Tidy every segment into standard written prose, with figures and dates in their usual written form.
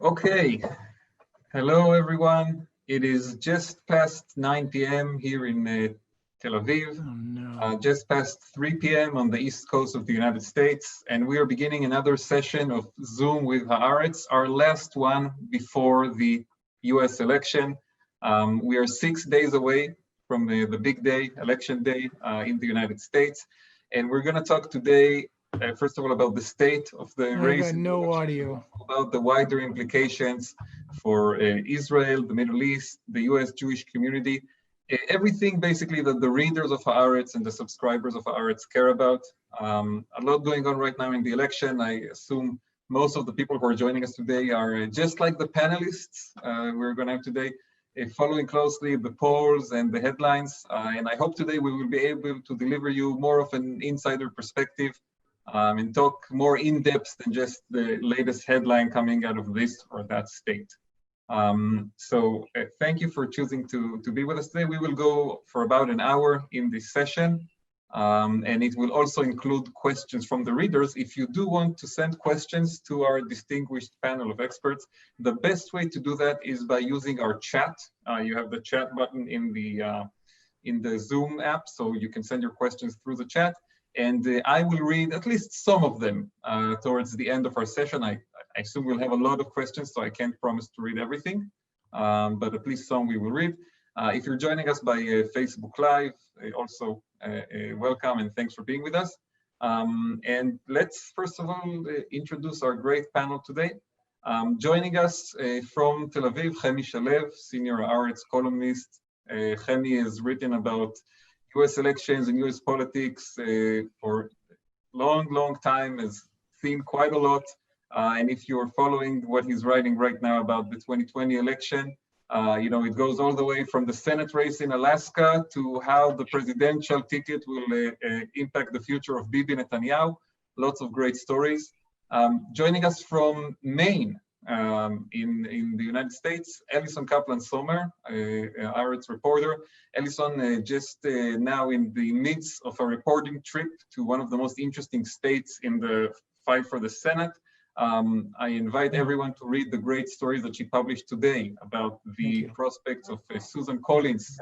Okay, hello everyone. It is just past 9 p.m. here in Tel Aviv, Oh no. just past 3 p.m. on the east coast of the United States, and we are beginning another session of Zoom with Haaretz, our last one before the US election. We are 6 days away from the big day, election day in the United States, and we're going to talk today first of all, about the state of the I race, got no audio. about the wider implications for Israel, the Middle East, the US Jewish community, everything basically that the readers of Haaretz and the subscribers of Haaretz care about. A lot going on right now in the election. I assume most of the people who are joining us today are just like the panelists we're going to have today, following closely the polls and the headlines. And I hope today we will be able to deliver you more of an insider perspective and talk more in depth than just the latest headline coming out of this or that state. So thank you for choosing to be with us today. We will go for about an hour in this session, and it will also include questions from the readers. If you do want to send questions to our distinguished panel of experts, the best way to do that is by using our chat. You have the chat button in the Zoom app, so you can send your questions through the chat. And I will read at least some of them towards the end of our session. I assume we'll have a lot of questions, so I can't promise to read everything, but at least some we will read. If you're joining us by Facebook Live, also welcome and thanks for being with us. And let's first of all introduce our great panel today. Joining us from Tel Aviv, Chemi Shalev, senior Haaretz columnist. Chemi has written about US elections and US politics for long time, has seen quite a lot. And if you're following what he's writing right now about the 2020 election, it goes all the way from the Senate race in Alaska to how the presidential ticket will impact the future of Bibi Netanyahu. Lots of great stories. Joining us from Maine, in the United States, Ellison Kaplan-Sommer, Haaretz reporter. Ellison just now in the midst of a reporting trip to one of the most interesting states in the fight for the Senate. I invite everyone to read the great stories that she published today about the prospects of Susan Collins'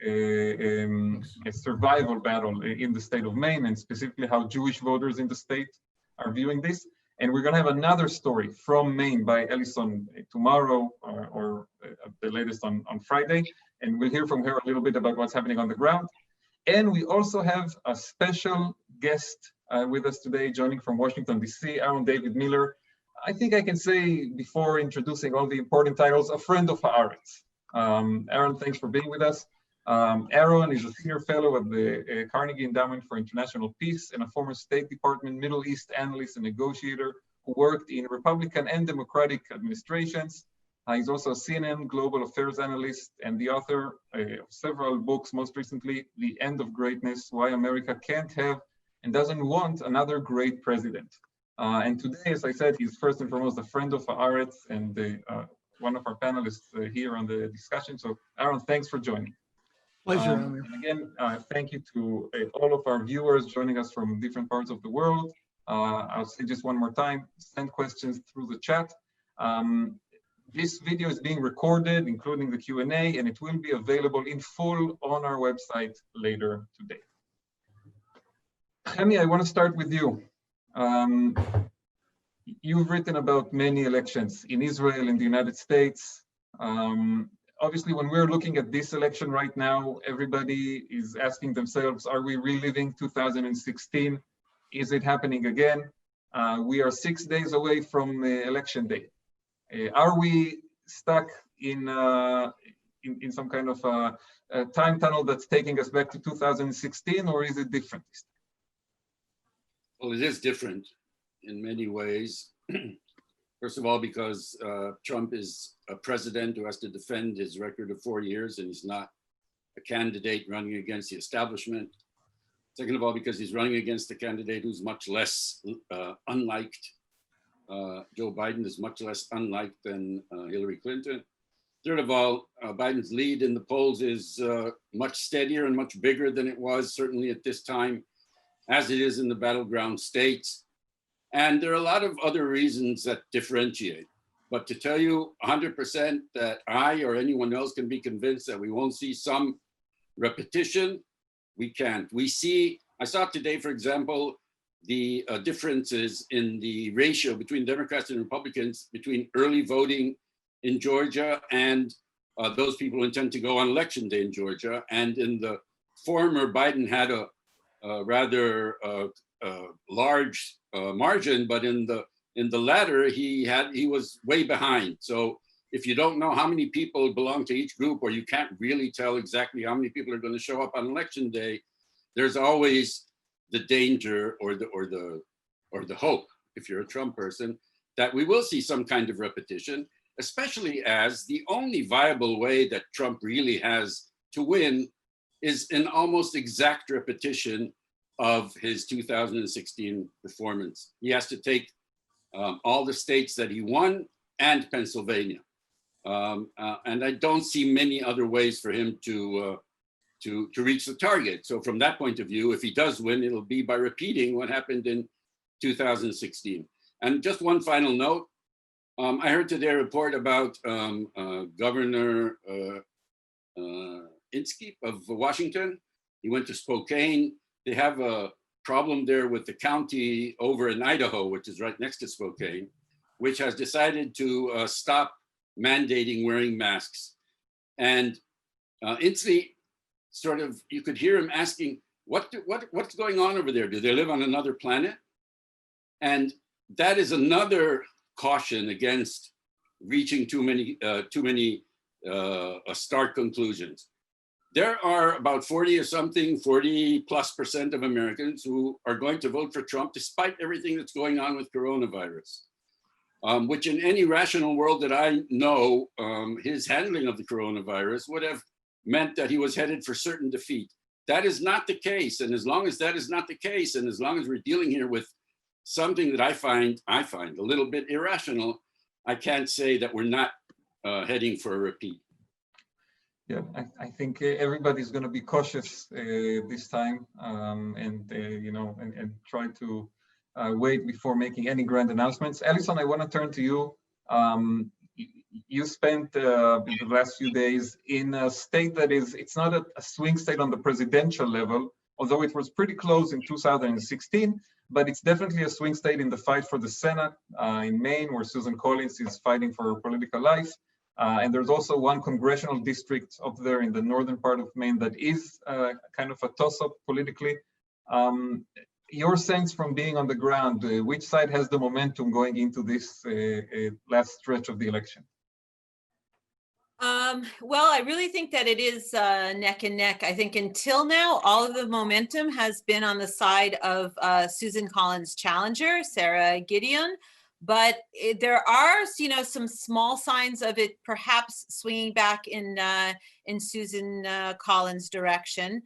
a survival battle in the state of Maine, and specifically how Jewish voters in the state are viewing this. And we're going to have another story from Maine by Ellison tomorrow or the latest on Friday. And we'll hear from her a little bit about what's happening on the ground. And we also have a special guest with us today, joining from Washington, D.C., Aaron David Miller. I think I can say, before introducing all the important titles, a friend of Haaretz. Aaron, thanks for being with us. Aaron is a senior fellow at the Carnegie Endowment for International Peace and a former State Department Middle East analyst and negotiator who worked in Republican and Democratic administrations. He's also a CNN global affairs analyst and the author of several books, most recently, The End of Greatness, Why America Can't Have and Doesn't Want Another Great President. And today, as I said, he's first and foremost a friend of Haaretz and one of our panelists here on the discussion. So Aaron, thanks for joining. Pleasure. And again, thank you to all of our viewers joining us from different parts of the world. I'll say just one more time, send questions through the chat. This video is being recorded, including the Q&A, and it will be available in full on our website later today. Chemi, I want to start with you. You've written about many elections in Israel, in the United States. Obviously, when we're looking at this election right now, everybody is asking themselves, are we reliving 2016? Is it happening again? We are 6 days away from election day. Are we stuck in some kind of a time tunnel that's taking us back to 2016, or is it different? Well, it is different in many ways. First of all, because Trump is a president who has to defend his record of 4 years, and he's not a candidate running against the establishment. Second of all, because he's running against a candidate who's much less unliked. Joe Biden is much less unliked than Hillary Clinton. Third of all, Biden's lead in the polls is much steadier and much bigger than it was, certainly at this time, as it is in the battleground states. And there are a lot of other reasons that differentiate. But to tell you 100% that I or anyone else can be convinced that we won't see some repetition, we can't. We see, I saw today, for example, the differences in the ratio between Democrats and Republicans between early voting in Georgia and those people who intend to go on election day in Georgia. And in the former, Biden had a rather large margin, but in the latter, he was way behind. So if you don't know how many people belong to each group, or you can't really tell exactly how many people are going to show up on election day, there's always the danger or the hope, if you're a Trump person, that we will see some kind of repetition, especially as the only viable way that Trump really has to win is an almost exact repetition of his 2016 performance. He has to take all the states that he won and Pennsylvania. And I don't see many other ways for him to reach the target. So from that point of view, if he does win, it'll be by repeating what happened in 2016. And just one final note, I heard today a report about Governor Inskeep of Washington. He went to Spokane. They have a problem there with the county over in Idaho, which is right next to Spokane, which has decided to stop mandating wearing masks. And Inskeep, sort of, you could hear him asking, what's going on over there? Do they live on another planet? And that is another caution against reaching too many stark conclusions. There are about 40% of Americans who are going to vote for Trump despite everything that's going on with coronavirus, which in any rational world that I know, his handling of the coronavirus would have meant that he was headed for certain defeat. That is not the case. And as long as that is not the case, and as long as we're dealing here with something that I find a little bit irrational, I can't say that we're not heading for a repeat. Yeah, I think everybody's going to be cautious this time, and try to wait before making any grand announcements. Alison, I want to turn to you. You spent the last few days in a state that it's not a swing state on the presidential level, although it was pretty close in 2016, but it's definitely a swing state in the fight for the Senate in Maine, where Susan Collins is fighting for her political life. And there's also one congressional district up there in the northern part of Maine that is kind of a toss-up politically. Your sense from being on the ground, which side has the momentum going into this last stretch of the election? Well, I really think that it is neck and neck. I think until now, all of the momentum has been on the side of Susan Collins' challenger, Sarah Gideon. But there are, some small signs of it perhaps swinging back in Susan Collins' direction.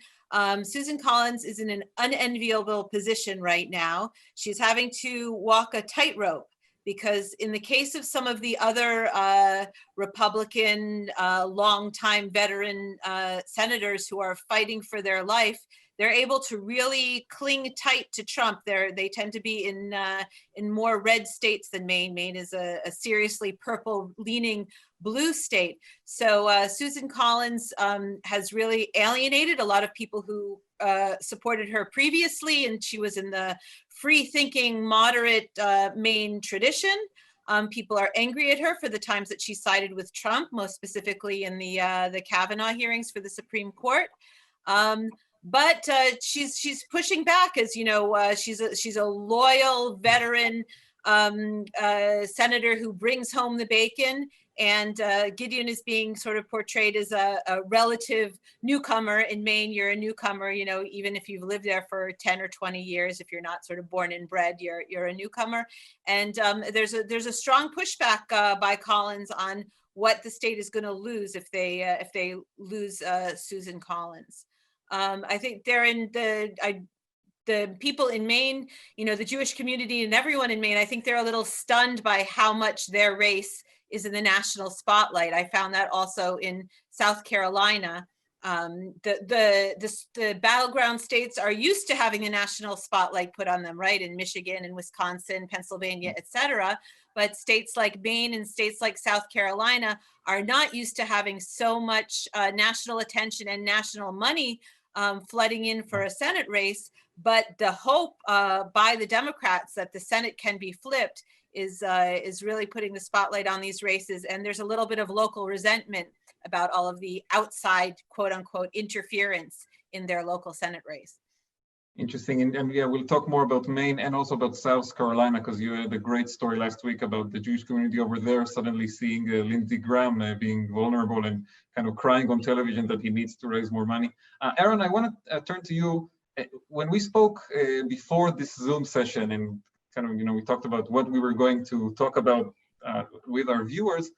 Susan Collins is in an unenviable position right now. She's having to walk a tightrope because in the case of some of the other Republican, longtime veteran senators who are fighting for their life, they're able to really cling tight to Trump. They tend to be in more red states than Maine. Maine is a seriously purple-leaning blue state. So Susan Collins has really alienated a lot of people who supported her previously, and she was in the free-thinking, moderate Maine tradition. People are angry at her for the times that she sided with Trump, most specifically in the Kavanaugh hearings for the Supreme Court. But she's pushing back, as you know. She's a loyal veteran senator who brings home the bacon, and Gideon is being sort of portrayed as a relative newcomer in Maine. You're a newcomer, even if you've lived there for 10 or 20 years. If you're not sort of born and bred, you're a newcomer. And there's a strong pushback by Collins on what the state is going to lose if they lose Susan Collins. I think they're in the people in Maine, the Jewish community and everyone in Maine, I think they're a little stunned by how much their race is in the national spotlight. I found that also in South Carolina. The battleground states are used to having a national spotlight put on them, right? In Michigan and Wisconsin, Pennsylvania, etc. But states like Maine and states like South Carolina are not used to having so much national attention and national money flooding in for a Senate race. But the hope by the Democrats that the Senate can be flipped is really putting the spotlight on these races. And there's a little bit of local resentment about all of the outside, quote unquote, interference in their local Senate race. Interesting. And yeah, we'll talk more about Maine and also about South Carolina, because you had a great story last week about the Jewish community over there suddenly seeing Lindsey Graham being vulnerable and kind of crying on television that he needs to raise more money. Aaron, I want to turn to you. When we spoke before this Zoom session and kind of, we talked about what we were going to talk about with our viewers,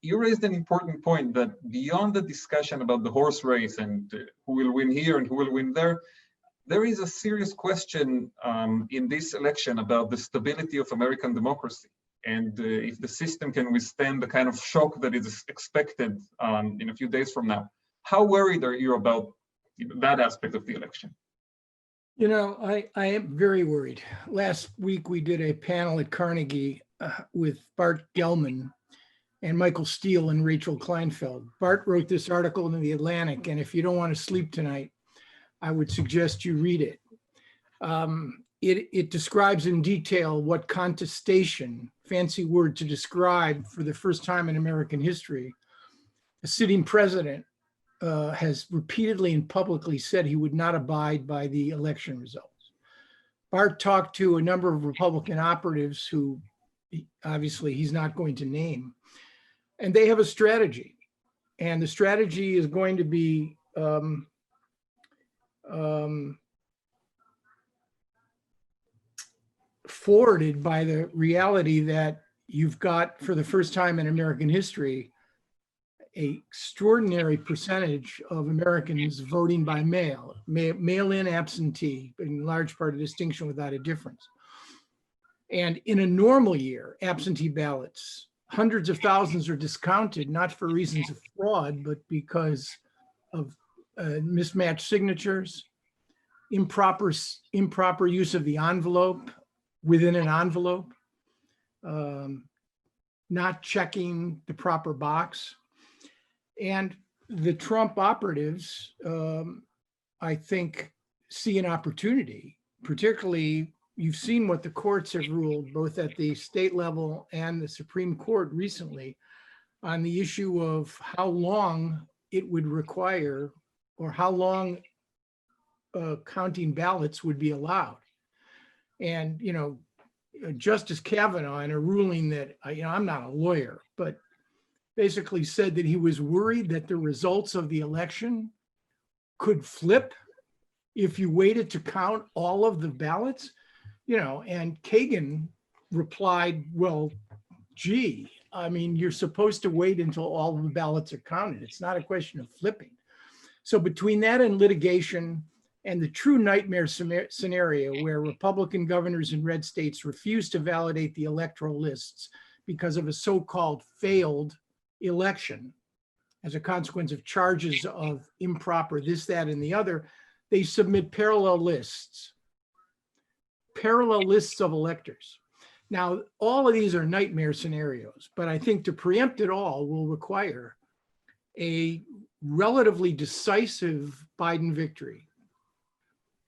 you raised an important point that beyond the discussion about the horse race and who will win here and who will win there, there is a serious question in this election about the stability of American democracy and if the system can withstand the kind of shock that is expected in a few days from now. How worried are you about that aspect of the election? I am very worried. Last week, we did a panel at Carnegie with Bart Gellman and Michael Steele and Rachel Kleinfeld. Bart wrote this article in the Atlantic, and if you don't want to sleep tonight, I would suggest you read it. It describes in detail what contestation, fancy word to describe for the first time in American history, a sitting president has repeatedly and publicly said he would not abide by the election results. Bart talked to a number of Republican operatives who obviously he's not going to name, and they have a strategy. And the strategy is going to be forwarded by the reality that you've got, for the first time in American history, an extraordinary percentage of Americans voting by mail-in absentee, in large part a distinction without a difference. And in a normal year, absentee ballots, hundreds of thousands are discounted, not for reasons of fraud, but because of mismatched signatures, improper use of the envelope within an envelope, not checking the proper box. And the Trump operatives, I think, see an opportunity. Particularly, you've seen what the courts have ruled, both at the state level and the Supreme Court recently, on the issue of how long it would require, or how long counting ballots would be allowed. And, Justice Kavanaugh, in a ruling that, I'm not a lawyer, but basically said that he was worried that the results of the election could flip if you waited to count all of the ballots, and Kagan replied, well, gee, you're supposed to wait until all of the ballots are counted. It's not a question of flipping. So between that and litigation and the true nightmare scenario where Republican governors in red states refuse to validate the electoral lists because of a so-called failed election as a consequence of charges of improper this, that, and the other, they submit parallel lists of electors. Now, all of these are nightmare scenarios, but I think to preempt it all will require a relatively decisive Biden victory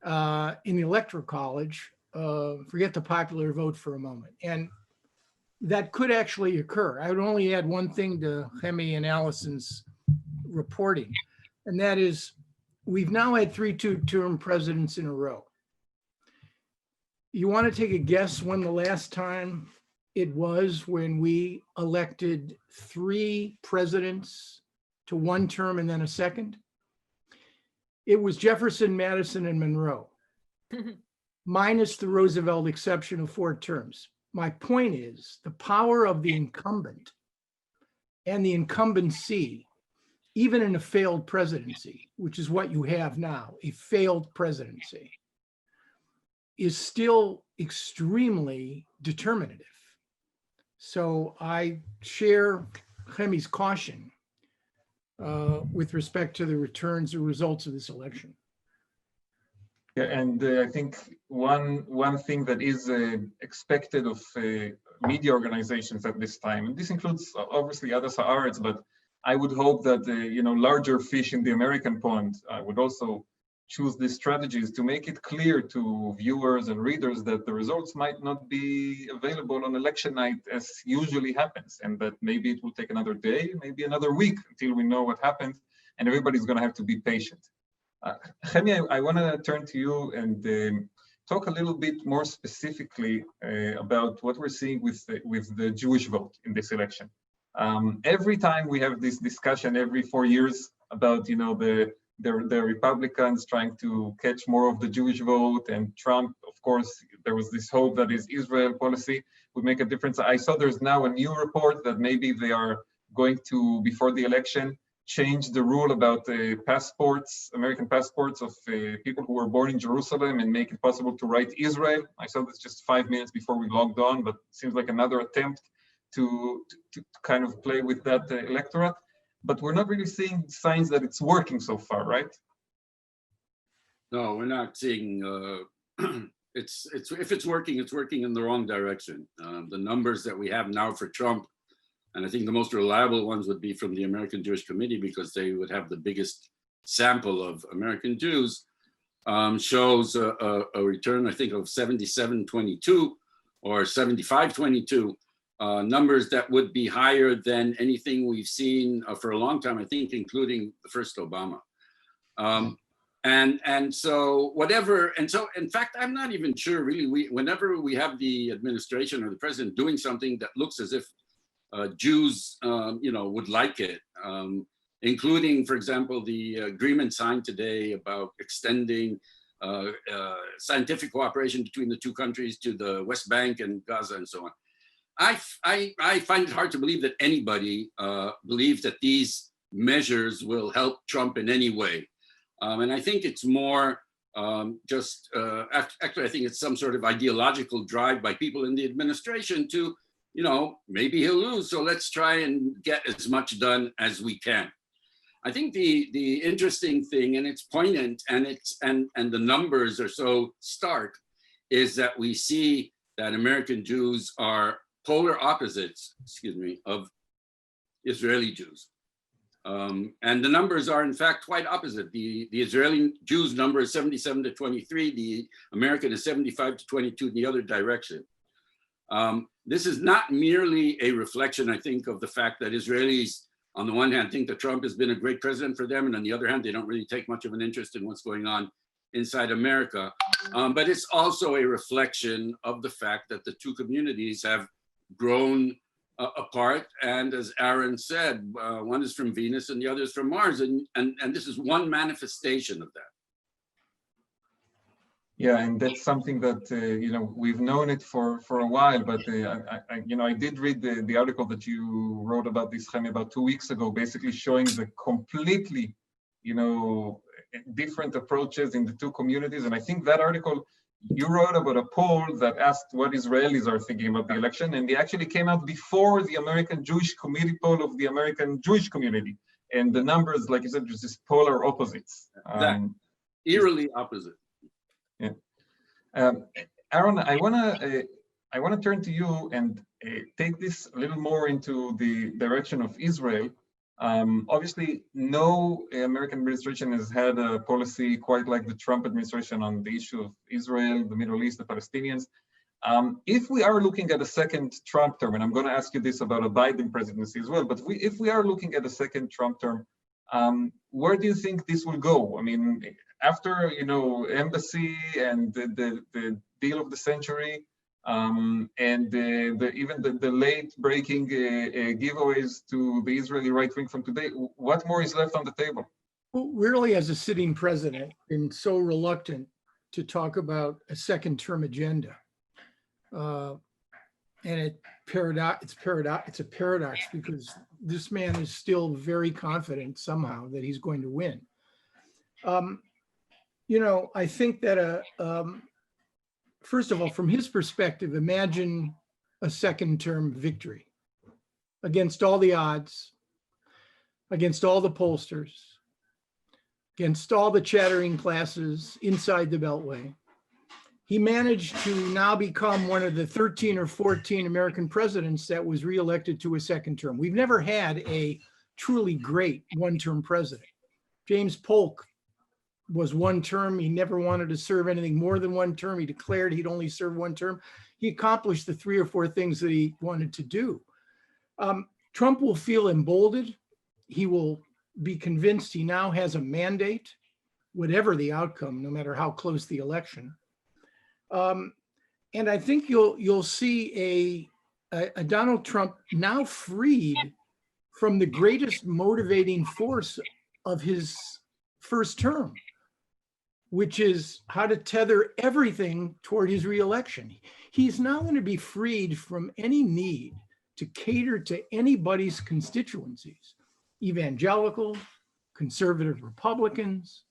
in the Electoral College. Forget the popular vote for a moment. And that could actually occur. I would only add one thing to Hemi and Allison's reporting, and that is we've now had 3 two-term presidents in a row. You want to take a guess when the last time it was when we elected 3 presidents to 1 term and then a second? It was Jefferson, Madison, and Monroe, minus the Roosevelt exception of 4 terms. My point is the power of the incumbent and the incumbency, even in a failed presidency, which is what you have now, a failed presidency, is still extremely determinative. So I share Hemi's caution with respect to the returns or results of this election. Yeah, and I think one thing that is expected of media organizations at this time, and this includes obviously other Haaretz, but I would hope that larger fish in the American pond would also choose these strategies to make it clear to viewers and readers that the results might not be available on election night as usually happens, and that maybe it will take another day, maybe another week until we know what happened, and everybody's going to have to be patient. Chemi, I want to turn to you and talk a little bit more specifically about what we're seeing with the Jewish vote in this election. Every time we have this discussion every 4 years about the Republicans trying to catch more of the Jewish vote, and Trump, of course, there was this hope that his Israel policy would make a difference. I saw there's now a new report that maybe they are going to, before the election, change the rule about passports, American passports of people who were born in Jerusalem, and make it possible to write Israel. I saw this just 5 minutes before we logged on, but it seems like another attempt to kind of play with that electorate. But we're not really seeing signs that it's working so far, right? No, we're not seeing. If it's working in the wrong direction. The numbers that we have now for Trump, and I think the most reliable ones would be from the American Jewish Committee, because they would have the biggest sample of American Jews, shows a return, I think, of 77-22 or 75-22, numbers that would be higher than anything we've seen for a long time, I think, including the first Obama. And so whatever, and so in fact, I'm not even sure really, whenever we have the administration or the president doing something that looks as if Jews, would like it, including, for example, the agreement signed today about extending scientific cooperation between the two countries to the West Bank and Gaza and so on. I find it hard to believe that anybody believes that these measures will help Trump in any way. And I think it's more actually, I think it's some sort of ideological drive by people in the administration to, maybe he'll lose, so let's try and get as much done as we can. I think the interesting thing, and it's poignant, and the numbers are so stark, is that we see that American Jews are polar opposites, of Israeli Jews. And the numbers are in fact quite opposite. The Israeli Jews number is 77-23, the American is 75-22 in the other direction. This is not merely a reflection, I think, of the fact that Israelis, on the one hand, think that Trump has been a great president for them, and on the other hand, they don't really take much of an interest in what's going on inside America. But it's also a reflection of the fact that the two communities have grown apart. And as Aaron said, one is from Venus and the other is from Mars. And this is one manifestation of that. Yeah, and that's something that, we've known it for a while, but I did read the article that you wrote about this, Chemi, about 2 weeks ago, basically showing the completely, different approaches in the two communities. And I think that article, you wrote about a poll that asked what Israelis are thinking about the election, and they actually came out before the American Jewish Committee poll of the American Jewish community. And the numbers, like you said, just this polar opposites. Eerily opposite. Yeah. Aaron, I wanna turn to you and take this a little more into the direction of Israel. Obviously, no American administration has had a policy quite like the Trump administration on the issue of Israel, the Middle East, the Palestinians. If we are looking at a second Trump term, and I'm going to ask you this about a Biden presidency as well, but if we are looking at a second Trump term, where do you think this will go? I mean, after embassy and the deal of the century, and even the late breaking giveaways to the Israeli right wing from today, what more is left on the table? Well, really, as a sitting president, been so reluctant to talk about a second term agenda. And it's a paradox because this man is still very confident somehow that he's going to win. I think that first of all, from his perspective, imagine a second term victory against all the odds. against all the pollsters, against all the chattering classes inside the Beltway. He managed to now become one of the 13 or 14 American presidents that was reelected to a second term. We've never had a truly great one-term president. James Polk was one term. He never wanted to serve anything more than one term. He declared he'd only serve one term. He accomplished the 3 or 4 things that he wanted to do. Trump will feel emboldened. He will be convinced he now has a mandate, whatever the outcome, no matter how close the election. And I think you'll see a Donald Trump now freed from the greatest motivating force of his first term, which is how to tether everything toward his reelection. He's now going to be freed from any need to cater to anybody's constituencies, evangelical, conservative Republicans,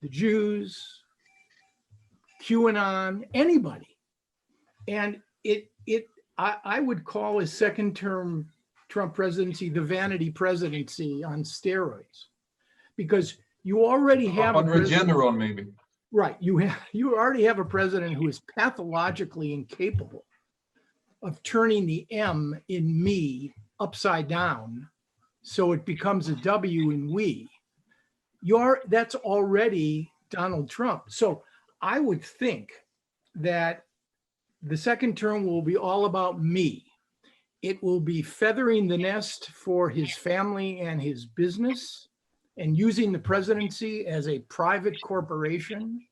the Jews, QAnon, anybody. And I would call his second term Trump presidency the vanity presidency on steroids, because you already have on Regeneron, maybe. Right. You already have a president who is pathologically incapable of turning the M in me upside down so it becomes a W in we. That's already Donald Trump. So I would think that the second term will be all about me. It will be feathering the nest for his family and his business, and using the presidency as a private corporation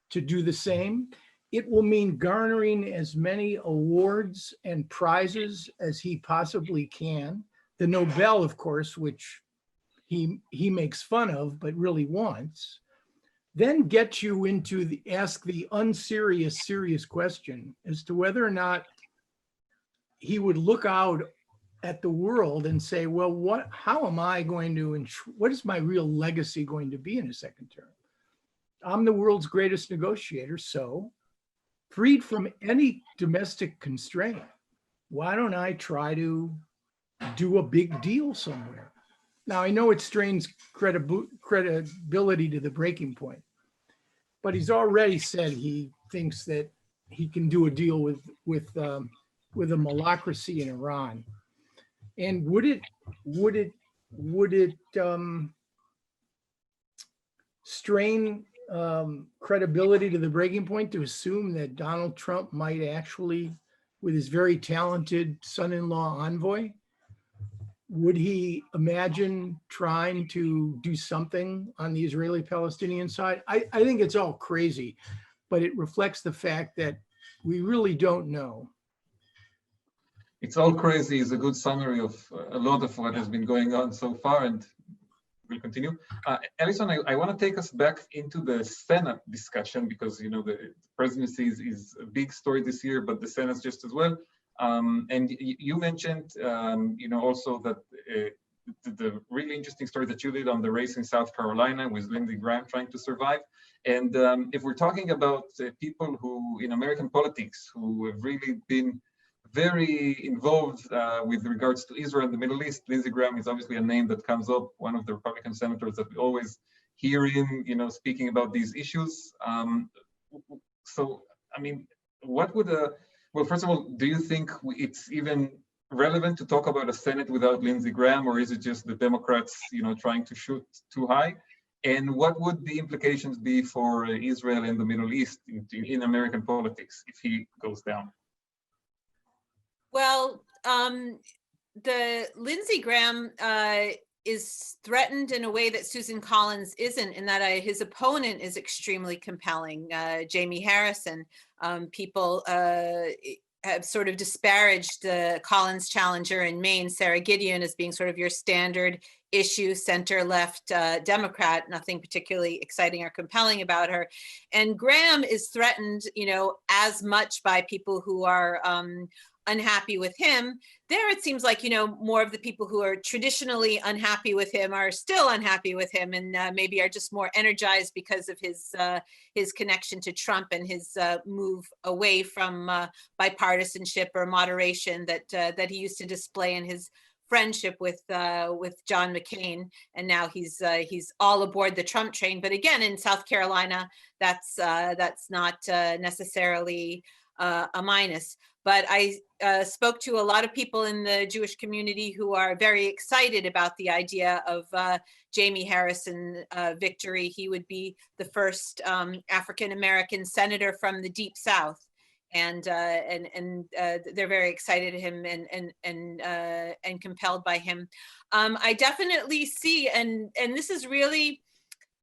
to do the same. It will mean garnering as many awards and prizes as he possibly can. The Nobel, of course, which he makes fun of, but really wants. Then get you into ask the unserious, serious question as to whether or not he would look out at the world and say, well, how am I going to, what is my real legacy going to be in a second term? I'm the world's greatest negotiator, so freed from any domestic constraint, why don't I try to do a big deal somewhere? Now, I know it strains credibility to the breaking point, but he's already said he thinks that he can do a deal with a malacracy in Iran. And would it strain credibility to the breaking point to assume that Donald Trump might actually, with his very talented son-in-law envoy, would he imagine trying to do something on the Israeli-Palestinian side? I think it's all crazy, but it reflects the fact that we really don't know. It's all crazy is a good summary of a lot of what has been going on so far, and we'll continue. Alison, I want to take us back into the Senate discussion, because the presidency is a big story this year, but the Senate just as well. And you mentioned, also that the really interesting story that you did on the race in South Carolina with Lindsey Graham trying to survive. And if we're talking about people who in American politics who have really been very involved with regards to Israel and the Middle East, Lindsey Graham is obviously a name that comes up, one of the Republican senators that we always hear him, speaking about these issues. So, I mean, what would well, first of all, do you think it's even relevant to talk about a Senate without Lindsey Graham, or is it just the Democrats, trying to shoot too high? And what would the implications be for Israel and the Middle East in American politics if he goes down? Well, the Lindsey Graham is threatened in a way that Susan Collins isn't, in that his opponent is extremely compelling. Jamie Harrison, people have sort of disparaged the Collins challenger in Maine, Sarah Gideon, as being sort of your standard issue center-left Democrat, nothing particularly exciting or compelling about her. And Graham is threatened, as much by people who are unhappy with him. There, it seems like, more of the people who are traditionally unhappy with him are still unhappy with him, and maybe are just more energized because of his connection to Trump and his move away from bipartisanship or moderation that he used to display in his friendship with John McCain, and now he's all aboard the Trump train. But again, in South Carolina, that's not necessarily a minus. But I spoke to a lot of people in the Jewish community who are very excited about the idea of Jamie Harrison victory. He would be the first African-American senator from the Deep South. And they're very excited at him and compelled by him. I definitely see, and this is really,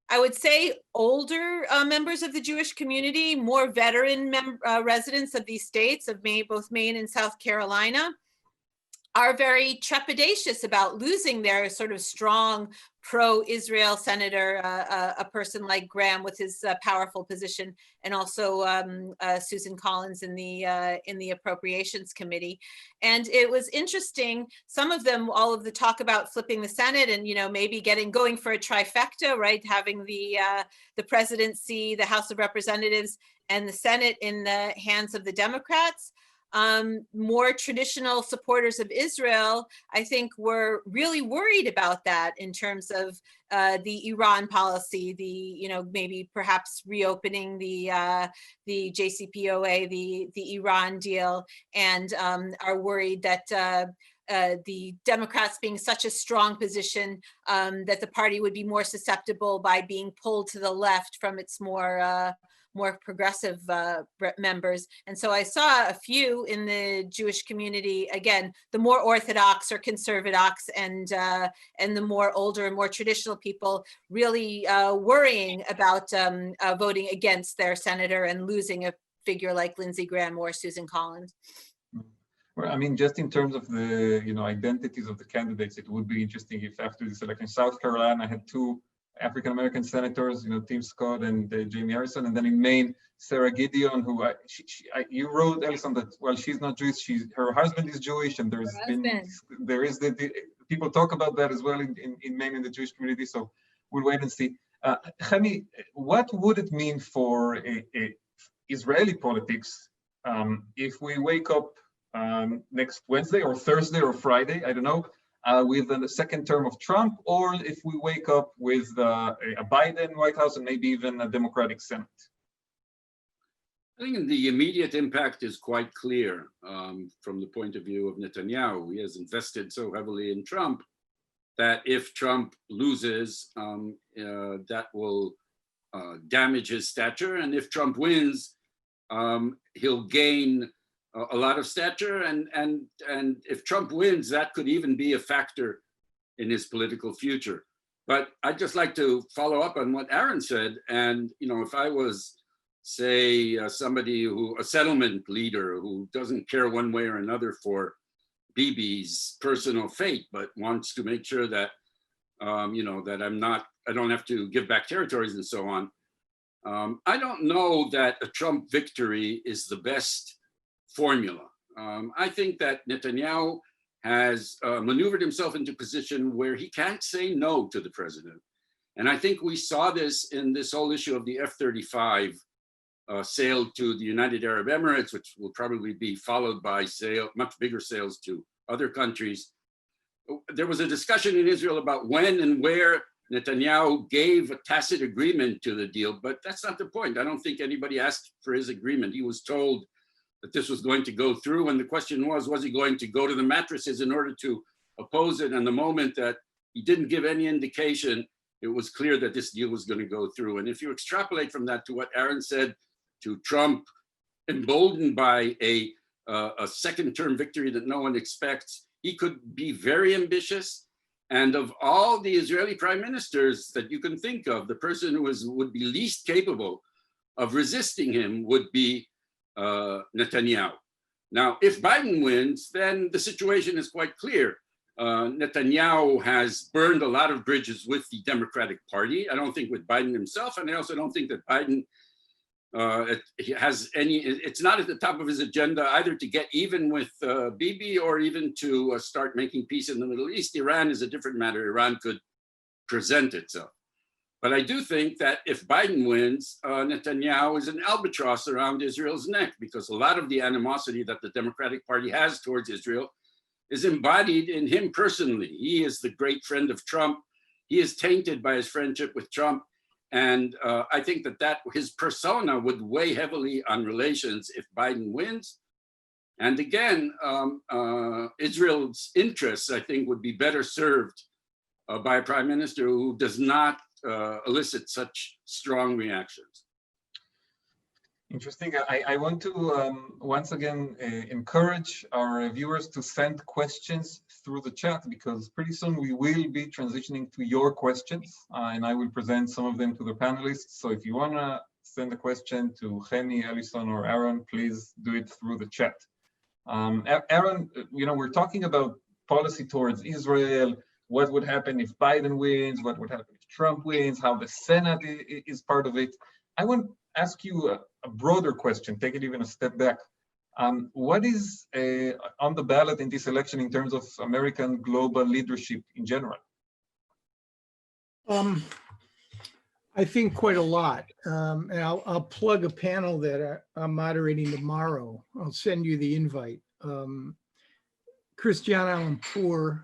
I would say, older members of the Jewish community, more veteran residents of these states, of both Maine and South Carolina, are very trepidatious about losing their sort of strong pro-Israel senator, a person like Graham with his powerful position, and also Susan Collins in the Appropriations Committee. And it was interesting. Some of them, all of the talk about flipping the Senate and maybe going for a trifecta, right? Having the presidency, the House of Representatives, and the Senate in the hands of the Democrats. More traditional supporters of Israel, I think, were really worried about that in terms of the Iran policy, maybe perhaps reopening the JCPOA, the Iran deal, and are worried that the Democrats being such a strong position, that the party would be more susceptible by being pulled to the left from its more progressive members. And so I saw a few in the Jewish community, again, the more Orthodox or conservative and the more older and more traditional people really worrying about voting against their senator and losing a figure like Lindsey Graham or Susan Collins. Well, I mean, just in terms of the identities of the candidates, it would be interesting if after this election, South Carolina had two African-American senators, Tim Scott and Jamie Harrison, and then in Maine, Sarah Gideon, who you wrote, Alison, that she's not Jewish, her husband is Jewish, and there is the people talk about that as well in Maine in the Jewish community. So we'll wait and see. Chemi, what would it mean for Israeli politics if we wake up next Wednesday or Thursday or Friday, I don't know, with the second term of Trump, or if we wake up with a Biden White House and maybe even a Democratic Senate? I think the immediate impact is quite clear from the point of view of Netanyahu. He has invested so heavily in Trump that if Trump loses, that will damage his stature. And if Trump wins, he'll gain a lot of stature, and if Trump wins, that could even be a factor in his political future. But I'd just like to follow up on what Aaron said. And if I was, say, a settlement leader who doesn't care one way or another for Bibi's personal fate, but wants to make sure that that I don't have to give back territories and so on. I don't know that a Trump victory is the best formula. I think that Netanyahu has maneuvered himself into a position where he can't say no to the president. And I think we saw this in this whole issue of the F-35 sale to the United Arab Emirates, which will probably be followed by much bigger sales to other countries. There was a discussion in Israel about when and where Netanyahu gave a tacit agreement to the deal, but that's not the point. I don't think anybody asked for his agreement. He was told that this was going to go through, and the question was he going to go to the mattresses in order to oppose it? And the moment that he didn't give any indication, it was clear that this deal was going to go through. And if you extrapolate from that to what Aaron said, to Trump emboldened by a second-term victory that no one expects, he could be very ambitious. And of all the Israeli prime ministers that you can think of, the person who would be least capable of resisting him would be Netanyahu. Now, if Biden wins, then the situation is quite clear. Netanyahu has burned a lot of bridges with the Democratic Party. I don't think with Biden himself, and I also don't think that Biden has any, it's not at the top of his agenda either to get even with Bibi or even to start making peace in the Middle East. Iran is a different matter. Iran could present itself. But I do think that if Biden wins, Netanyahu is an albatross around Israel's neck, because a lot of the animosity that the Democratic Party has towards Israel is embodied in him personally. He is the great friend of Trump. He is tainted by his friendship with Trump. And I think that his persona would weigh heavily on relations if Biden wins. And again, Israel's interests, I think, would be better served by a prime minister who does not elicit such strong reactions. Interesting. I want to once again encourage our viewers to send questions through the chat, because pretty soon we will be transitioning to your questions, and I will present some of them to the panelists. So if you want to send a question to Chemi, Ellison, or Aaron, please do it through the chat. Aaron, we're talking about policy towards Israel, what would happen if Biden wins, what would happen if Trump wins, how the Senate is part of it. I want to ask you a broader question, take it even a step back. What is on the ballot in this election in terms of American global leadership in general? I think quite a lot. And I'll plug a panel that I'm moderating tomorrow. I'll send you the invite. Christiane Amanpour,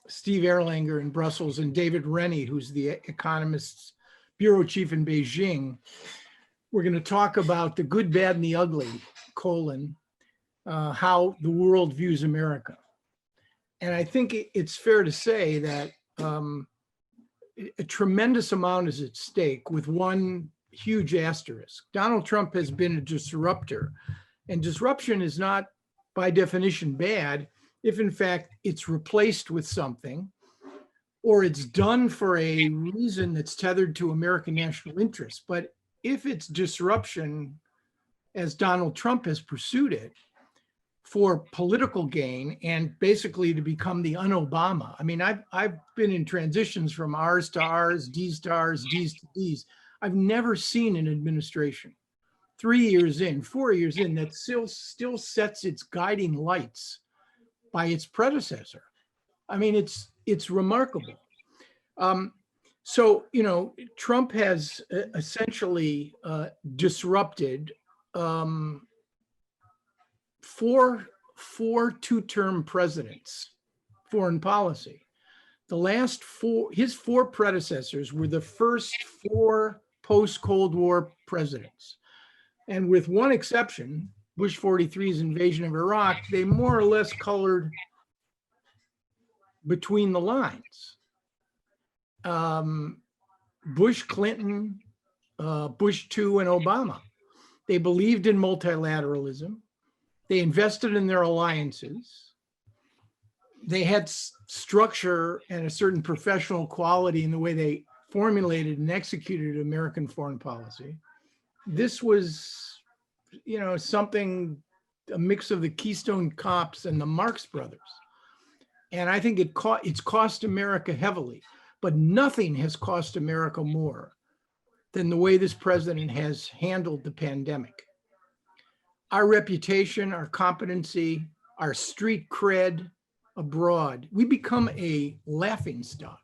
Steve Erlanger in Brussels, and David Rennie, who's the Economist's bureau chief in Beijing. We're going to talk about the good, bad, and the ugly, how the world views America. And I think it's fair to say that a tremendous amount is at stake, with one huge asterisk. Donald Trump has been a disruptor, and disruption is not by definition bad if in fact it's replaced with something, or it's done for a reason that's tethered to American national interests. But if it's disruption, as Donald Trump has pursued it, for political gain and basically to become the un-Obama. I mean, I've been in transitions from R's to R's, D's to R's, D's to D's. I've never seen an administration 3 years in, 4 years in, that still sets its guiding lights by its predecessor. I mean, it's remarkable. So, Trump has essentially disrupted four two-term presidents' foreign policy. The last his four predecessors were the first four post-Cold War presidents. And with one exception, Bush 43's invasion of Iraq, they more or less colored between the lines. Bush, Clinton, Bush 2, and Obama. They believed in multilateralism. They invested in their alliances. They had structure and a certain professional quality in the way they formulated and executed American foreign policy. This was, something, a mix of the Keystone Cops and the Marx Brothers. And I think it's cost America heavily, but nothing has cost America more than the way this president has handled the pandemic. Our reputation, our competency, our street cred abroad, we become a laughingstock.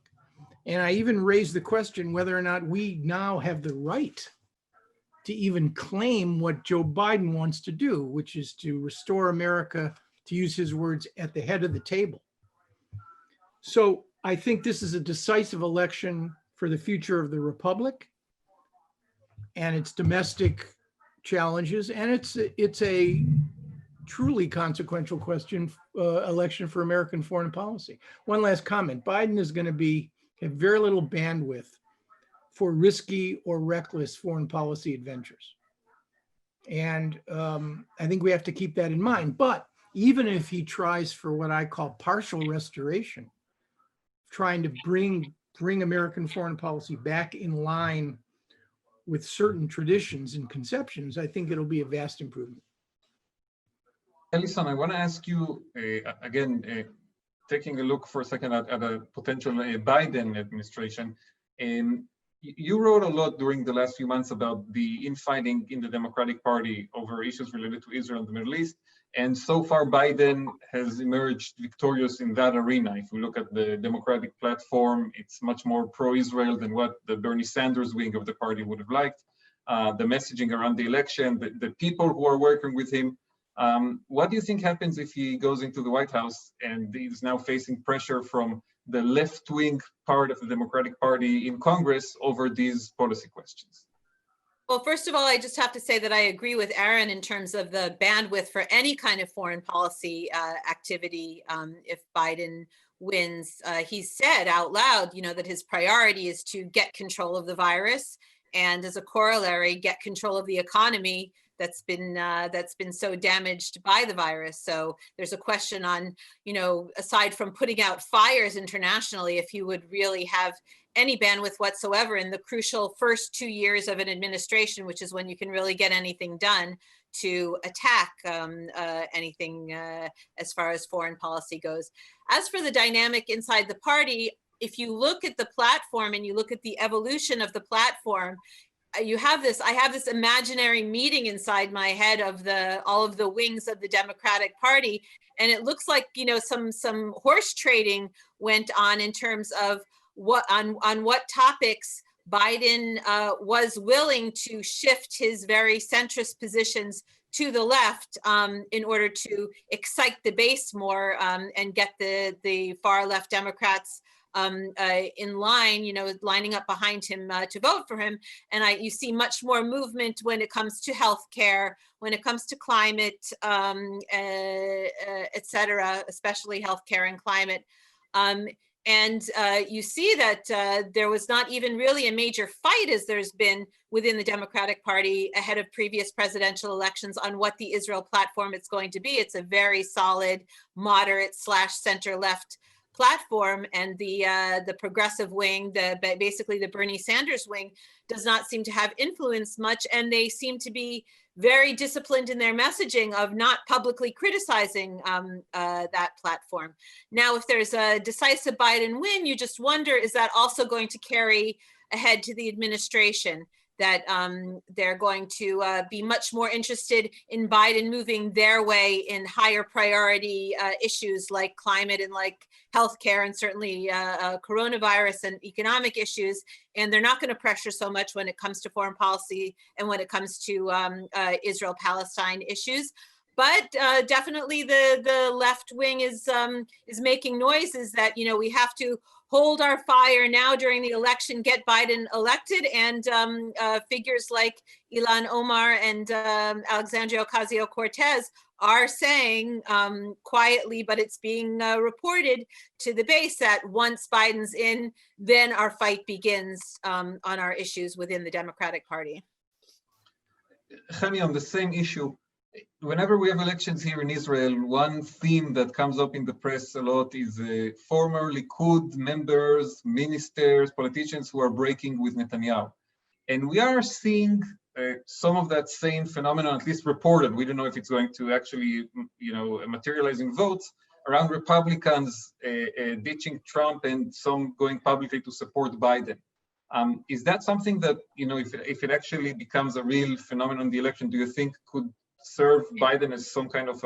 And I even raised the question whether or not we now have the right to even claim what Joe Biden wants to do, which is to restore America, to use his words, at the head of the table. So I think this is a decisive election for the future of the Republic and its domestic challenges, and it's a truly consequential election for American foreign policy. One last comment: Biden is going to have very little bandwidth for risky or reckless foreign policy adventures, and I think we have to keep that in mind. But even if he tries for what I call partial restoration, trying to bring American foreign policy back in line with certain traditions and conceptions, I think it'll be a vast improvement. Ellison, I want to ask you, again, taking a look for a second at a potential Biden administration. You wrote a lot during the last few months about the infighting in the Democratic Party over issues related to Israel and the Middle East. And so far, Biden has emerged victorious in that arena. If we look at the Democratic platform, it's much more pro-Israel than what the Bernie Sanders wing of the party would have liked. The messaging around the election, the people who are working with him What do you think happens if he goes into the White House and he's now facing pressure from the left-wing part of the Democratic Party in Congress over these policy questions? Well, first of all, I just have to say that I agree with Aaron in terms of the bandwidth for any kind of foreign policy activity if Biden wins. He said out loud, that his priority is to get control of the virus, and as a corollary, get control of the economy that's been so damaged by the virus. So there's a question on, aside from putting out fires internationally, if he would really have any bandwidth whatsoever in the crucial first 2 years of an administration, which is when you can really get anything done to attack anything as far as foreign policy goes. As for the dynamic inside the party, if you look at the platform and you look at the evolution of the platform, I have this imaginary meeting inside my head of all of the wings of the Democratic Party, and it looks like some horse trading went on in terms of on what topics Biden was willing to shift his very centrist positions to the left in order to excite the base more and get the far left Democrats in line, lining up behind him to vote for him. And you see much more movement when it comes to healthcare, when it comes to climate, et cetera, especially healthcare and climate. And you see that there was not even really a major fight, as there's been within the Democratic Party ahead of previous presidential elections, on what the Israel platform is going to be. It's a very solid, moderate / center left platform, and the progressive wing, basically the Bernie Sanders wing, does not seem to have influenced much, and they seem to be very disciplined in their messaging of not publicly criticizing that platform. Now, if there's a decisive Biden win, you just wonder, is that also going to carry ahead to the administration? That they're going to be much more interested in Biden moving their way in higher priority issues like climate and like healthcare, and certainly coronavirus and economic issues. And they're not going to pressure so much when it comes to foreign policy and when it comes to Israel-Palestine issues. But definitely the left wing is making noises that, we have to hold our fire now during the election, get Biden elected, and figures like Ilhan Omar and Alexandria Ocasio-Cortez are saying quietly, but it's being reported to the base, that once Biden's in, then our fight begins on our issues within the Democratic Party. Chani, on the same issue, whenever we have elections here in Israel, one theme that comes up in the press a lot is former Likud members, ministers, politicians who are breaking with Netanyahu. And we are seeing some of that same phenomenon, at least reported. We don't know if it's going to actually, materialize in votes, around Republicans ditching Trump and some going publicly to support Biden. Is that something that, if it actually becomes a real phenomenon in the election, do you think could serve Biden as some kind of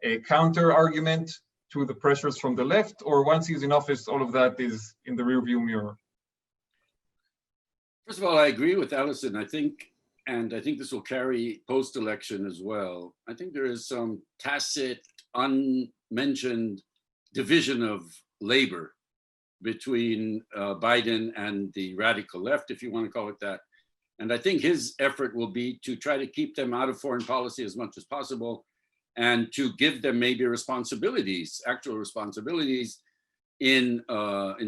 a counter argument to the pressures from the left, or once he's in office, all of that is in the rearview mirror? First of all, I agree with Allison. I think this will carry post-election as well. I think there is some tacit, unmentioned division of labor between Biden and the radical left, if you want to call it that. And I think his effort will be to try to keep them out of foreign policy as much as possible, and to give them maybe responsibilities, actual responsibilities in